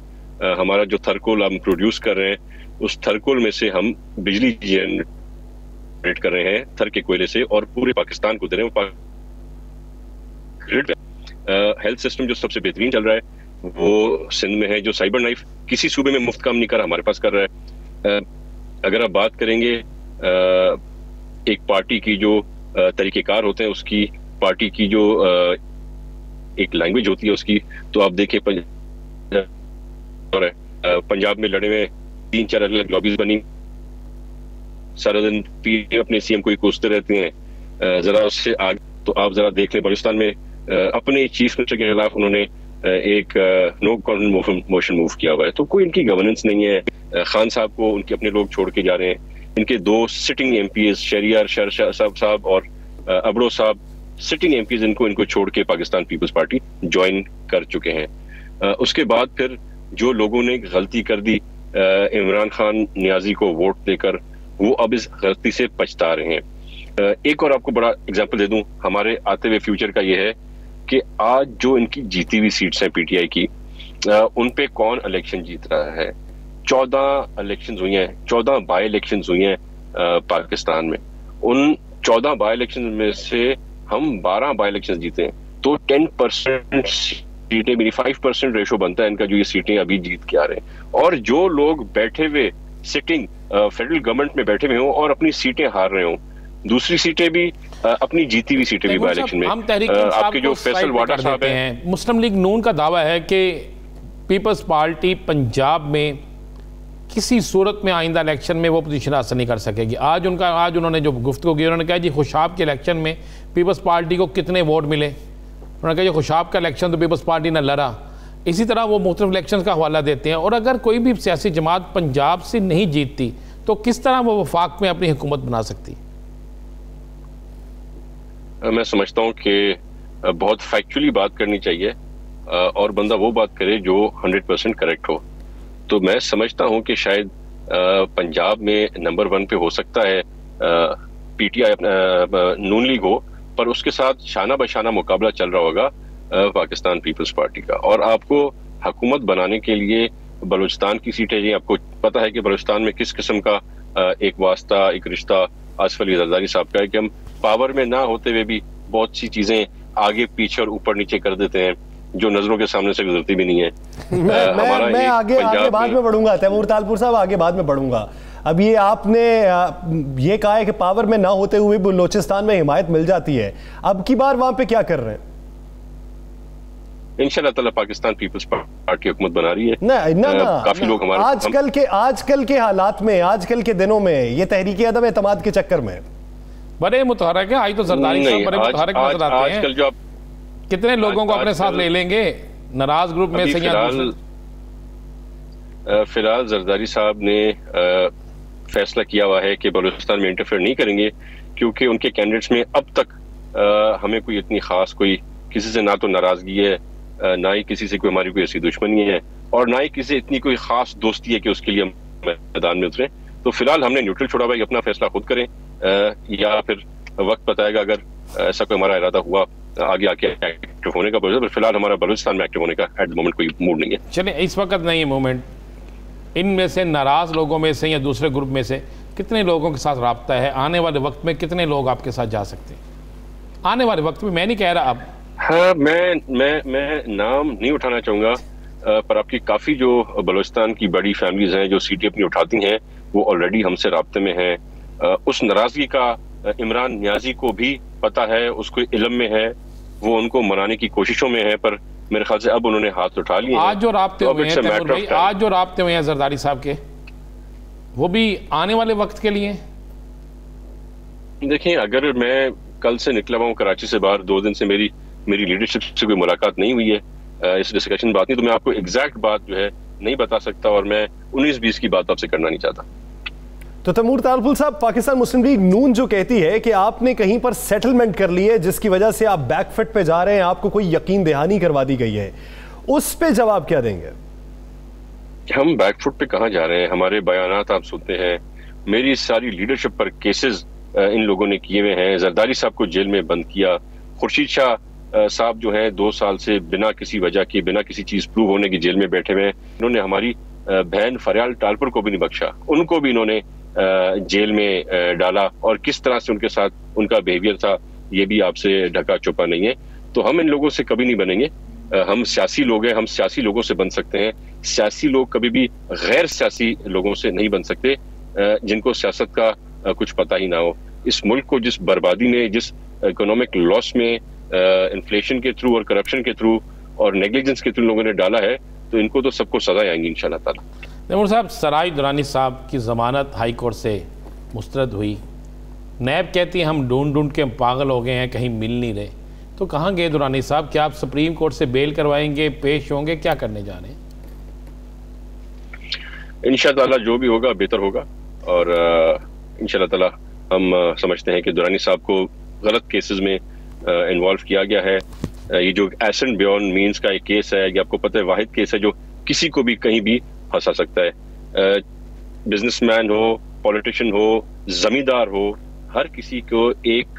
हमारा जो थरकोल हम प्रोड्यूस कर रहे हैं, उस थरकोल में से हम बिजली जनरेट कर रहे हैं थर के कोयले से, और पूरे पाकिस्तान को दे रहे हैं। हेल्थ सिस्टम जो सबसे बेहतरीन चल रहा है वो सिंध में है। जो साइबर नाइफ किसी सूबे में मुफ्त काम नहीं कर रहा, हमारे पास कर रहा है। अगर आप बात करेंगे एक पार्टी की जो तरीक़ेकार होते हैं, उसकी पार्टी की जो एक लैंग्वेज होती है उसकी, तो आप देखिए पंजाब में लड़े हुए 3-4 अलग लॉबीज बनी, सारा दिन अपने सीएम को ही कोसते रहते हैं। जरा उससे आगे तो आप जरा देख लें बलूचिस्तान में अपने चीफ मिनिस्टर के खिलाफ उन्होंने एक नो कॉन्फिडेंस मोशन मूव किया हुआ है। तो कोई इनकी गवर्नेंस नहीं है। खान साहब को उनके अपने लोग छोड़ के जा रहे हैं। इनके 2 सिटिंग एमपीज शहरियार साहब और अबड़ो साहब सिटिंग एमपीज इनको छोड़ के पाकिस्तान पीपल्स पार्टी ज्वाइन कर चुके हैं। उसके बाद फिर जो लोगों ने गलती कर दी इमरान खान नियाजी को वोट देकर, वो अब इस गलती से पछता रहे हैं। एक और आपको बड़ा एग्जांपल दे दूं हमारे आते हुए फ्यूचर का, ये है कि आज जो इनकी जीती हुई सीट्स हैं पीटीआई की, उन पे कौन इलेक्शन जीत रहा है। 14 इलेक्शन हुई हैं, 14 बाई इलेक्शन हुई हैं पाकिस्तान में। उन 14 बाई इलेक्शन में से हम 12 बाई इलेक्शन जीते हैं। तो 10% सीटें, मेरी 5% रेशो बनता है इनका, जो ये सीटें अभी जीत के आ रहे हैं। और जो लोग बैठे हुए सिटिंग फेडरल गवर्नमेंट में बैठे हुए हों और अपनी सीटें हार रहे हों, दूसरी सीटें भी अपनी जीती हुई सीटें भी बाई इलेक्शन में, आपके जो फैसल वाडा साहब हैं, मुस्लिम लीग नून का दावा है कि पीपल्स पार्टी पंजाब में किसी सूरत में आइंदा इलेक्शन में वो पोजीशन हासिल नहीं कर सकेगी। आज उन्होंने जो गुफ्तगू की, उन्होंने कहा जी खुशाब के इलेक्शन में पीपल्स पार्टी को कितने वोट मिले। उन्होंने कहा जी खुशाब का इलेक्शन तो पीपल्स पार्टी ने लड़ा। इसी तरह वो मुख्तलिफ इलेक्शन का हवाला देते हैं। और अगर कोई भी सियासी जमात पंजाब से नहीं जीतती तो किस तरह वो वफाक में अपनी हुकूमत बना सकती? मैं समझता हूँ कि बहुत फैक्चुअली बात करनी चाहिए और बंदा वो बात करे जो 100% करेक्ट हो। तो मैं समझता हूँ कि शायद पंजाब में नंबर 1 पे हो सकता है पीटीआई नून लीग हो, पर उसके साथ शाना बशाना मुकाबला चल रहा होगा पाकिस्तान पीपल्स पार्टी का। और आपको हुकूमत बनाने के लिए बलूचिस्तान की सीटें, ये आपको पता है कि बलूचिस्तान में किस किस्म का एक वास्ता, एक रिश्ता आसिफ अली जरदारी साहब का है कि हम पावर में ना होते हुए भी बहुत सी चीजें आगे पीछे और ऊपर नीचे कर देते हैं जो नजरों के सामने से गुजरती भी नहीं है। मैं आगे बाद में बढ़ूंगा, तैमूर तालपुर साहब आगे बाद में बढ़ूंगा। अब ये आपने ये कहा है कि पावर में ना होते हुए बलूचिस्तान में हिमायत मिल जाती है, अब की बार वहां पे क्या कर रहे हैं? इंशाल्लाह ताला पाकिस्तान पीपल्स पार्टी हुकूमत बना रही है। ना काफी लोग हमारे आजकल के हालात में, आजकल के दिनों में ये तहरीक अदम एतमाद के चक्कर में बड़े मुतहरक है। आज तो जरदारी साहब बड़े मुतहरक नजर आते हैं। आजकल जो कितने लोगों को अपने साथ ले लेंगे नाराज ग्रुप में से? फिलहाल जरदारी साहब ने फैसला किया हुआ है कि बलूचिस्तान में इंटरफेयर नहीं करेंगे, क्योंकि उनके कैंडिडेट्स में अब तक हमें कोई इतनी खास कोई किसी से ना तो नाराजगी है, ना ही किसी से कोई हमारी कोई ऐसी दुश्मनी है, और ना ही किसी इतनी कोई खास दोस्ती है कि उसके लिए मैदान में उतरे। तो फिलहाल हमने न्यूट्रल छोड़ा भाई, अपना फैसला खुद करें, या फिर वक्त बताएगा अगर ऐसा कोई हमारा इरादा हुआ आगे आके एक्टिव होने का। पर फिलहाल हमारा बलूचिस्तान में एक्टिव होने का एट द मोमेंट कोई मूड नहीं है। चलिए, इस वक्त नहीं है मूवमेंट। इनमें से नाराज लोगों में से या दूसरे ग्रुप में से कितने लोगों के साथ राब्ता है? आने वाले वक्त में कितने लोग आपके साथ जा सकते हैं? आने वाले वक्त में, मैं नहीं कह रहा अब। हाँ, मैं नाम नहीं उठाना चाहूंगा, पर आपकी काफी जो बलूचिस्तान की बड़ी फैमिलीज हैं जो सीटें अपनी उठाती हैं, वो ऑलरेडी हमसे राब्ते में हैं। उस नाराजगी का इमरान नियाजी को भी पता है, उसको इल्म में है, वो उनको मनाने की कोशिशों में है, पर मेरे ख्याल से अब उन्होंने हाथ उठा लिए। आज जो राब्ते हुए हैं, आज जो राब्ते हुए हैं जरदारी साहब के, वो भी आने वाले वक्त के लिए? देखिए, अगर मैं कल से निकला हुआ हूँ कराची से बाहर, 2 दिन से मेरी लीडरशिप से कोई मुलाकात नहीं हुई है, इस डिस्कशन बात नहीं, तो मैं आपको एग्जैक्ट बात जो है नहीं बता सकता, और मैं 19-20 की बात आपसे करना नहीं चाहता। तो तैमूर तालपुर साहब, पाकिस्तान मुस्लिम लीग नून जो कहती है कि आपने कहीं पर सेटलमेंट कर ली है जिसकी वजह से आप बैकफुट पे जा रहे हैं, आपको कोई यकीन दहानी करवा दी गई है, उस पे जवाब क्या देंगे? हम बैकफुट पे कहां जा रहे हैं? हमारे बयानात आप सुनते हैं, मेरी सारी लीडरशिप पर केसेस इन लोगों ने किए हुए हैं। जरदारी साहब को जेल में बंद किया, खुर्शीद शाह साहब जो हैं 2 साल से बिना किसी वजह के, बिना किसी चीज प्रूव होने की जेल में बैठे हुए हैं। इन्होंने हमारी बहन फरियाल टालपुर को भी नहीं बख्शा, उनको भी इन्होंने जेल में डाला, और किस तरह से उनके साथ उनका बिहेवियर था ये भी आपसे ढका छुपा नहीं है। तो हम इन लोगों से कभी नहीं बनेंगे। हम सियासी लोग हैं, हम सियासी लोगों से बन सकते हैं। सियासी लोग कभी भी गैर सियासी लोगों से नहीं बन सकते, जिनको सियासत का कुछ पता ही ना हो। इस मुल्क को जिस बर्बादी में, जिस इकोनॉमिक लॉस में इन्फ्लेशन के थ्रू और करप्शन के थ्रू और नेग्लिजेंस के थ्रू लोगों ने डाला है, तो इनको तो सबको सजा आएंगी इंशाल्लाह ताला। तैमूर साहब, सराय दुरानी साहब की ज़मानत हाई कोर्ट से मुस्तरद हुई, नैब कहती है हम ढूंढ ढूंढ के पागल हो गए हैं, कहीं मिल नहीं रहे। तो कहाँ गए दुरानी साहब? क्या आप सुप्रीम कोर्ट से बेल करवाएंगे, पेश होंगे, क्या करने जा रहे हैं? इंशाअल्लाह जो भी होगा बेहतर होगा, और इंशाअल्लाह ताला हम समझते हैं कि दुरानी साहब को गलत केसेस में इन्वॉल्व किया गया है। ये जो एसेट बियॉन्ड मींस का एक केस है, ये आपको पता है वाहिद केस है जो किसी को भी कहीं भी फंसा सकता है। बिजनेसमैन हो, पॉलिटिशियन हो, जमींदार हो, हर किसी को एक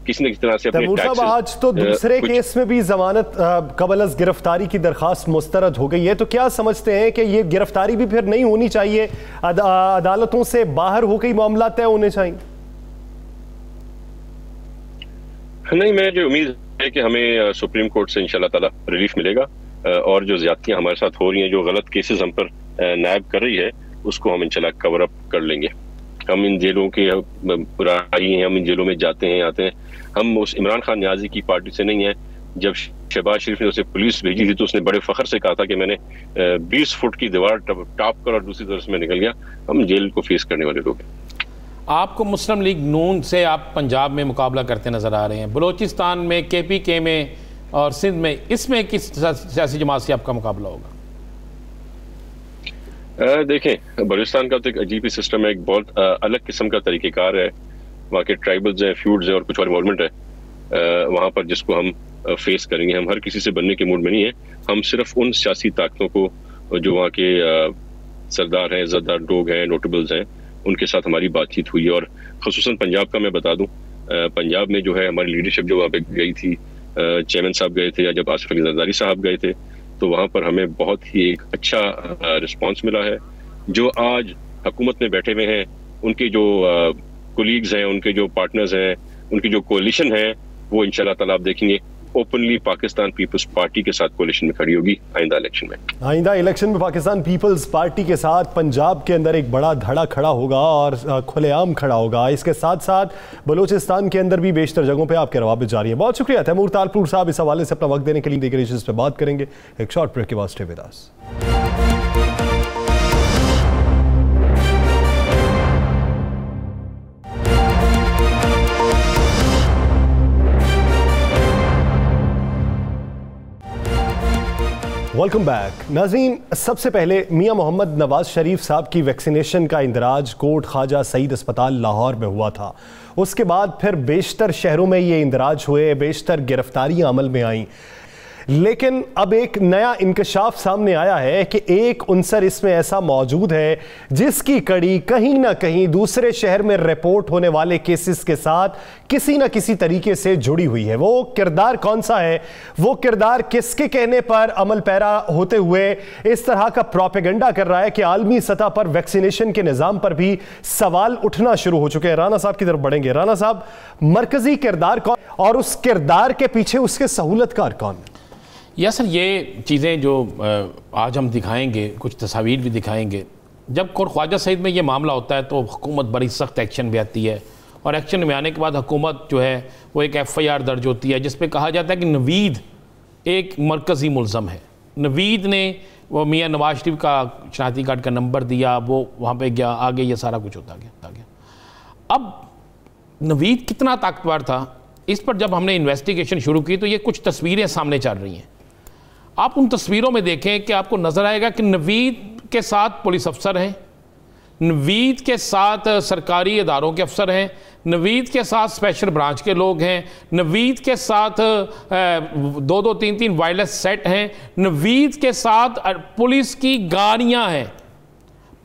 किसी न किसी तरह से अपने टैमूर साहब, आज तो दूसरे केस में भी जमानत कबल गिरफ्तारी की दरखास्त मुस्तरद हो गई है, तो क्या समझते हैं कि ये गिरफ्तारी भी फिर नहीं होनी चाहिए, अदालतों से बाहर होकर ही मामला तय होने चाहिए? नहीं, मैं जो उम्मीद है कि हमें सुप्रीम कोर्ट से इंशाल्लाह ताला रिलीफ मिलेगा, और जो ज्यादतियां हमारे साथ हो रही हैं, जो गलत केसेस हम पर नैब कर रही है, उसको हम इंशाल्लाह कवर अप कर लेंगे। हम इन जेलों के राही हैं, हम इन जेलों में जाते हैं, आते हैं। हम उस इमरान खान न्याजी की पार्टी से नहीं है। जब शहबाज शरीफ ने उसे पुलिस भेजी थी तो उसने बड़े फख्र से कहा था कि मैंने 20 फुट की दीवार टॉप कर और दूसरी तरफ में निकल गया। हम जेल को फेस करने वाले लोग हैं। आपको मुस्लिम लीग नून से आप पंजाब में मुकाबला करते नजर आ रहे हैं, बलोचिस्तान में, KPK में और सिंध में, इसमें किस सियासी जमात से आपका मुकाबला होगा? देखें, बलूचिस्तान का तो एक अजीब ही सिस्टम है, एक बहुत अलग किस्म का तरीक़ेकार है। वहाँ के ट्राइबल्स हैं, फ्यूड्स हैं और कुछ और इन्वॉल्वमेंट है वहाँ पर, जिसको हम फेस करेंगे। हम हर किसी से बनने के मूड में नहीं है। हम सिर्फ उन सियासी ताकतों को जो वहाँ के सरदार हैं, इज़्ज़तदार लोग हैं, नोटेबल्स हैं, उनके साथ हमारी बातचीत हुई। और ख़ुसूसन पंजाब का मैं बता दूँ, पंजाब में जो है हमारी लीडरशिप जो वहाँ पे गई थी, चेयरमैन साहब गए थे, या जब आसिफ अली जरदारी साहब गए थे, तो वहाँ पर हमें बहुत ही एक अच्छा रिस्पांस मिला है। जो आज हुकूमत में बैठे हुए हैं, उनके जो कोलीग्स हैं, उनके जो पार्टनर्स हैं, उनकी जो कोalition है, वो इंशाल्लाह ताला आप देखेंगे ओपनली पाकिस्तान पीपल्स पार्टी के साथ कोalition में खड़ी होगी आइंदा इलेक्शन में। आइंदा इलेक्शन में पाकिस्तान पीपल्स पार्टी के साथ पंजाब के अंदर एक बड़ा धड़ा खड़ा होगा और खुलेआम खड़ा होगा। इसके साथ साथ बलूचिस्तान के अंदर भी बेशतर जगहों पे आपके रवाबित जारी है। बहुत शुक्रिया तैमूर तालपुर साहब इस हवाले से अपना वक्त देने के लिए। देखिए इस पर बात करेंगे एक शॉर्ट ब्रेक के बाद। Stay with us. Welcome back नाज़रीन। सबसे पहले मियां मोहम्मद नवाज शरीफ साहब की वैक्सीनेशन का इंदराज कोट ख्वाजा सईद अस्पताल लाहौर में हुआ था। उसके बाद फिर बेशतर शहरों में ये इंदराज हुए, बेशतर गिरफ्तारियां अमल में आईं। लेकिन अब एक नया इंकशाफ सामने आया है कि एक उनसर इसमें ऐसा मौजूद है जिसकी कड़ी कहीं ना कहीं दूसरे शहर में रिपोर्ट होने वाले केसेस के साथ किसी ना किसी तरीके से जुड़ी हुई है। वो किरदार कौन सा है? वो किरदार किसके कहने पर अमल पैरा होते हुए इस तरह का प्रोपेगेंडा कर रहा है कि आलमी सतह पर वैक्सीनेशन के निज़ाम पर भी सवाल उठना शुरू हो चुके हैं। राना साहब की तरफ बढ़ेंगे। राना साहब, मरकजी किरदार कौन और उस किरदार के पीछे उसके सहूलतकार कौन? या सर, ये चीज़ें जो आज हम दिखाएंगे, कुछ तस्वीर भी दिखाएंगे। जब कोट ख्वाजा सईद में ये मामला होता है तो हुकूमत बड़ी सख्त एक्शन में आती है, और एक्शन में आने के बाद हुकूमत जो है वो एक FIR दर्ज होती है जिस पे कहा जाता है कि नवीद एक मरकज़ी मुल्ज़म है। नवीद ने वो मियाँ नवाज शरीफ का शनाख्ती कार्ड का नंबर दिया, वो वहाँ पे गया, आगे ये सारा कुछ होता गया। अब नवीद कितना ताकतवर था, इस पर जब हमने इन्वेस्टिगेशन शुरू की तो ये कुछ तस्वीरें सामने चल रही हैं। आप उन तस्वीरों में देखें कि आपको नज़र आएगा कि नवीद के साथ पुलिस अफसर हैं, नवीद के साथ सरकारी इदारों के अफसर हैं, नवीद के साथ स्पेशल ब्रांच के लोग हैं, नवीद के साथ 2-2, 3-3 वायरलेस सेट हैं, नवीद के साथ पुलिस की गाड़ियां हैं।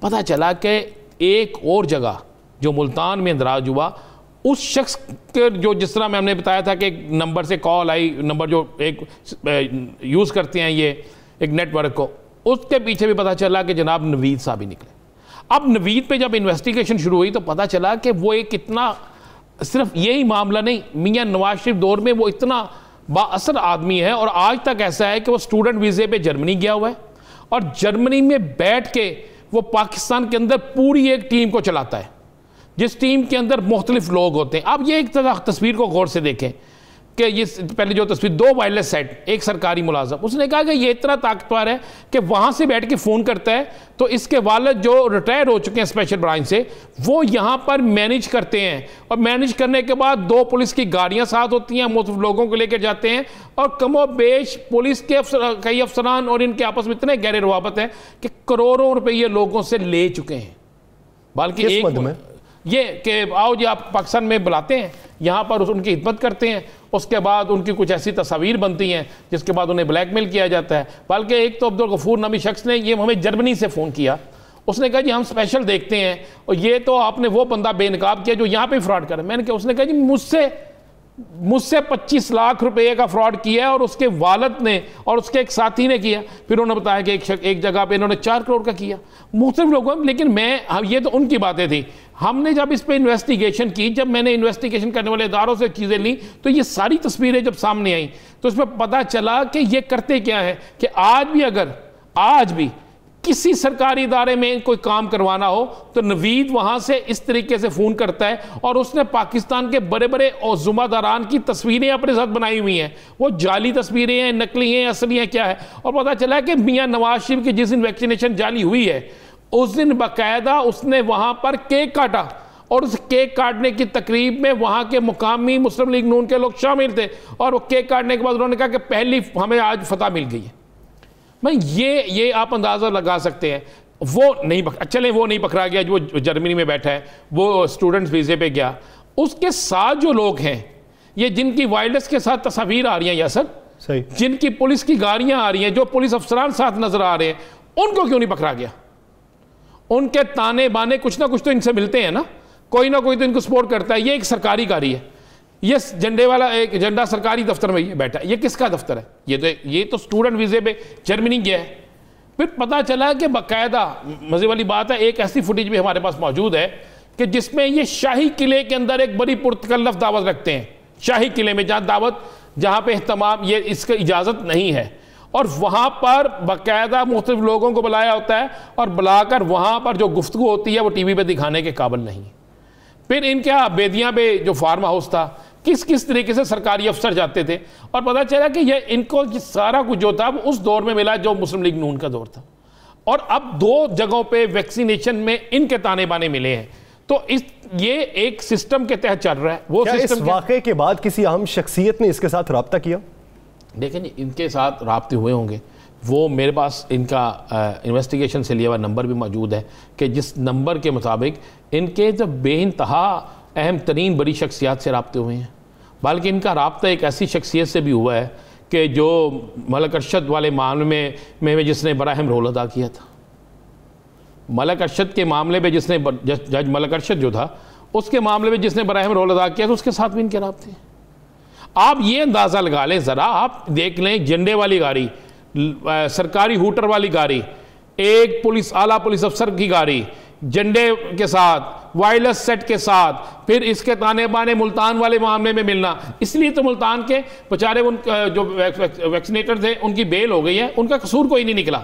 पता चला कि एक और जगह जो मुल्तान में इंदराज हुआ, उस शख्स के जो जिस तरह हमने बताया था कि एक नंबर से कॉल आई, नंबर जो एक यूज़ करते हैं ये एक नेटवर्क को, उसके पीछे भी पता चला कि जनाब नवीद साहब ही निकले। अब नवीद पे जब इन्वेस्टिगेशन शुरू हुई तो पता चला कि वो एक इतना, सिर्फ यही मामला नहीं, मियाँ नवाज शरीफ दौर में वो इतना बाअसर आदमी है, और आज तक ऐसा है कि वो स्टूडेंट वीज़े पे जर्मनी गया हुआ है, और जर्मनी में बैठ के वो पाकिस्तान के अंदर पूरी एक टीम को चलाता है, जिस टीम के अंदर मुख्तलिफ लोग होते हैं। अब ये एक तस्वीर को गौर से देखें कि ये पहले जो तस्वीर, 2 वायरलेस सेट, एक सरकारी मुलाजम, उसने कहा कि ये इतना ताकतवर है कि वहां से बैठ के फ़ोन करता है तो इसके वालिद जो रिटायर हो चुके हैं स्पेशल ब्रांच से, वो यहाँ पर मैनेज करते हैं, और मैनेज करने के बाद 2 पुलिस की गाड़ियाँ साथ होती हैं, मुख्तलिफ लोगों को लेकर जाते हैं, और कमो बेश पुलिस के कई अफसरान और इनके आपस में इतने गहरे रवाबत हैं कि करोड़ों रुपये लोगों से ले चुके हैं। बल्कि एक ये कि आओ जी आप पाकिस्तान में बुलाते हैं, यहाँ पर उनकी खिदमत करते हैं, उसके बाद उनकी कुछ ऐसी तस्वीर बनती हैं जिसके बाद उन्हें ब्लैकमेल किया जाता है। बल्कि एक तो अब्दुल गफूर नामी शख्स ने ये हमें जर्मनी से फ़ोन किया, उसने कहा जी हम स्पेशल देखते हैं और ये तो आपने वो बंदा बेनकाब किया जो यहाँ पे फ्रॉड कर। मैंने कहा, उसने कहा जी मुझसे 25 लाख रुपए का फ्रॉड किया है और उसके वालिद ने और उसके एक साथी ने किया। फिर उन्होंने बताया कि एक जगह पे इन्होंने 4 करोड़ का किया, मुख्तलिफ लोगों। लेकिन ये तो उनकी बातें थी। हमने जब इस पे इन्वेस्टिगेशन की, जब मैंने इन्वेस्टिगेशन करने वाले इदारों से चीज़ें ली, तो ये सारी तस्वीरें जब सामने आई तो इसमें पता चला कि ये करते क्या है कि आज भी किसी सरकारी इदारे में कोई काम करवाना हो तो नवीद वहां से इस तरीके से फ़ोन करता है, और उसने पाकिस्तान के बड़े बड़े और जुम्मेदारान की तस्वीरें अपने साथ बनाई हुई हैं। वो जाली तस्वीरें हैं, नकली हैं, असली हैं, क्या है। और पता चला कि मियां नवाज शरीफ की जिस दिन वैक्सीनेशन जाली हुई है उस दिन बाकायदा उसने वहां पर केक काटा, और उस केक काटने की तकरीब में वहां के मुकामी मुस्लिम लीग नून के लोग शामिल थे, और वो केक काटने के बाद उन्होंने कहा कि पहली हमें आज फतह मिल गई है। मैं ये आप अंदाज़ा लगा सकते हैं। वो नहीं पकड़ा गया जो जर्मनी में बैठा है, वो स्टूडेंट्स वीज़े पे गया। उसके साथ जो लोग हैं, ये जिनकी वायरलेस के साथ तस्वीर आ रही हैं यासर, सही, जिनकी पुलिस की गाड़ियां आ रही हैं, जो पुलिस अफसरान साथ नजर आ रहे हैं, उनको क्यों नहीं पकड़ा गया? उनके ताने बाने कुछ ना कुछ तो इनसे मिलते हैं ना, कोई ना कोई तो इनको सपोर्ट करता है। ये एक सरकारी गाड़ी है, ये झंडे वाला एक झंडा सरकारी दफ्तर में ये बैठा है, ये किसका दफ्तर है? ये तो स्टूडेंट वीज़े पे जर्मनी गया है। फिर पता चला कि बाकायदा मज़े वाली बात है, एक ऐसी फुटेज भी हमारे पास मौजूद है कि जिसमें ये शाही किले के अंदर एक बड़ी पुरतकल्लफ दावत रखते हैं, शाही किले में जहाँ पे तमाम ये इसकी इजाज़त नहीं है, और वहाँ पर बाकायदा मुख्तलिफ लोगों को बुलाया होता है, और बुलाकर वहाँ पर जो गुफ्तगू होती है वो टीवी पे दिखाने के काबिल नहीं। फिर इनके बेदियाँ पे जो फार्म हाउस था, किस तरीके से सरकारी अफसर जाते थे, और पता चला कि ये इनको सारा कुछ जो था वो उस दौर में मिला जो मुस्लिम लीग नून का दौर था। और अब 2 जगहों पे वैक्सीनेशन में इनके ताने बाने मिले हैं। तो ये एक सिस्टम के तहत चल रहा है। वो सिस्टम इस वाक़े के बाद किसी अहम शख्सियत ने इसके साथ रब्ता किया? देखें, इनके साथ राब्ते हुए होंगे। वो मेरे पास इनका इन्वेस्टिगेशन से लिया हुआ नंबर भी मौजूद है कि जिस नंबर के मुताबिक इनके जो बेइंतहा अहम तरीन बड़ी शख्सियात से राब्ते हुए हैं। बल्कि इनका राब्ता एक ऐसी शख्सियत से भी हुआ है कि जो मलक अरशद वाले मामले में जिसने बड़ा अहम रोल अदा किया था। मलक अरशद के मामले में जिसने जज मलक अरशद जो था, उसके मामले में जिसने बड़ा अहम रोल अदा किया था, उसके साथ भी इनके राब्ते हैं। आप ये अंदाज़ा लगा लें ज़रा, आप देख लें, झंडे वाली गाड़ी, सरकारी हूटर वाली गाड़ी, एक आला पुलिस अफसर की गाड़ी झंडे के साथ, वायरलेस सेट के साथ, फिर इसके ताने बाने मुल्तान वाले मामले में मिलना। इसलिए तो मुल्तान के बेचारे उन जो वैक्सीनेटर थे उनकी बेल हो गई है। उनका कसूर कोई नहीं निकला।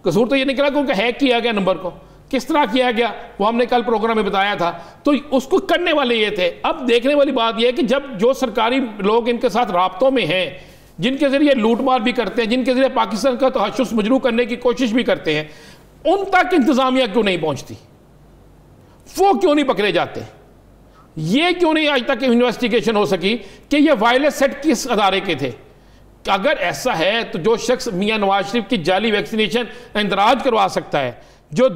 कसूर तो ये निकला कि उनका हैक किया गया नंबर को। किस तरह किया गया वो हमने कल प्रोग्राम में बताया था। तो उसको करने वाले ये थे। अब देखने वाली बात यह है कि जब जो सरकारी लोग इनके साथ राब्तों में हैं, जिनके जरिए लूटमार भी करते हैं, जिनके जरिए पाकिस्तान का तहश्शुस मजरू करने की कोशिश भी करते हैं, उन तक इंतजामिया क्यों नहीं पहुंचती? वो क्यों नहीं पकड़े जाते? ये क्यों नहीं आज तक इन्वेस्टिगेशन हो सकी कि ये वायरलेस सेट किस अदारे के थे? अगर ऐसा है तो जो शख्स मियां नवाज शरीफ की जाली वैक्सीनेशन इंदराज करवा सकता है, जो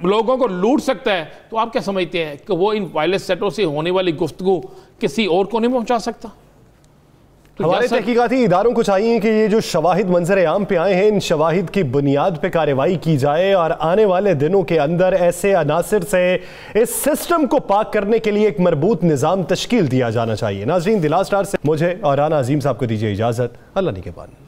लोगों को लूट सकता है, तो आप क्या समझते हैं कि वो इन वायरलेस सेटों से होने वाली गुफ्तगू किसी और को नहीं पहुंचा सकता? तो हमारे तहकीकाती इदारों को चाहिए कि ये जो शवाहिद मंजर आम पे आए हैं, इन शवाहिद की बुनियाद पे कार्रवाई की जाए और आने वाले दिनों के अंदर ऐसे अनासिर से इस सिस्टम को पाक करने के लिए एक मरबूत निज़ाम तश्कील दिया जाना चाहिए। नाज़रीन, द लास्ट आवर से मुझे और राना अजीम साहब को दीजिए इजाज़त। अल्लाह निगहबान।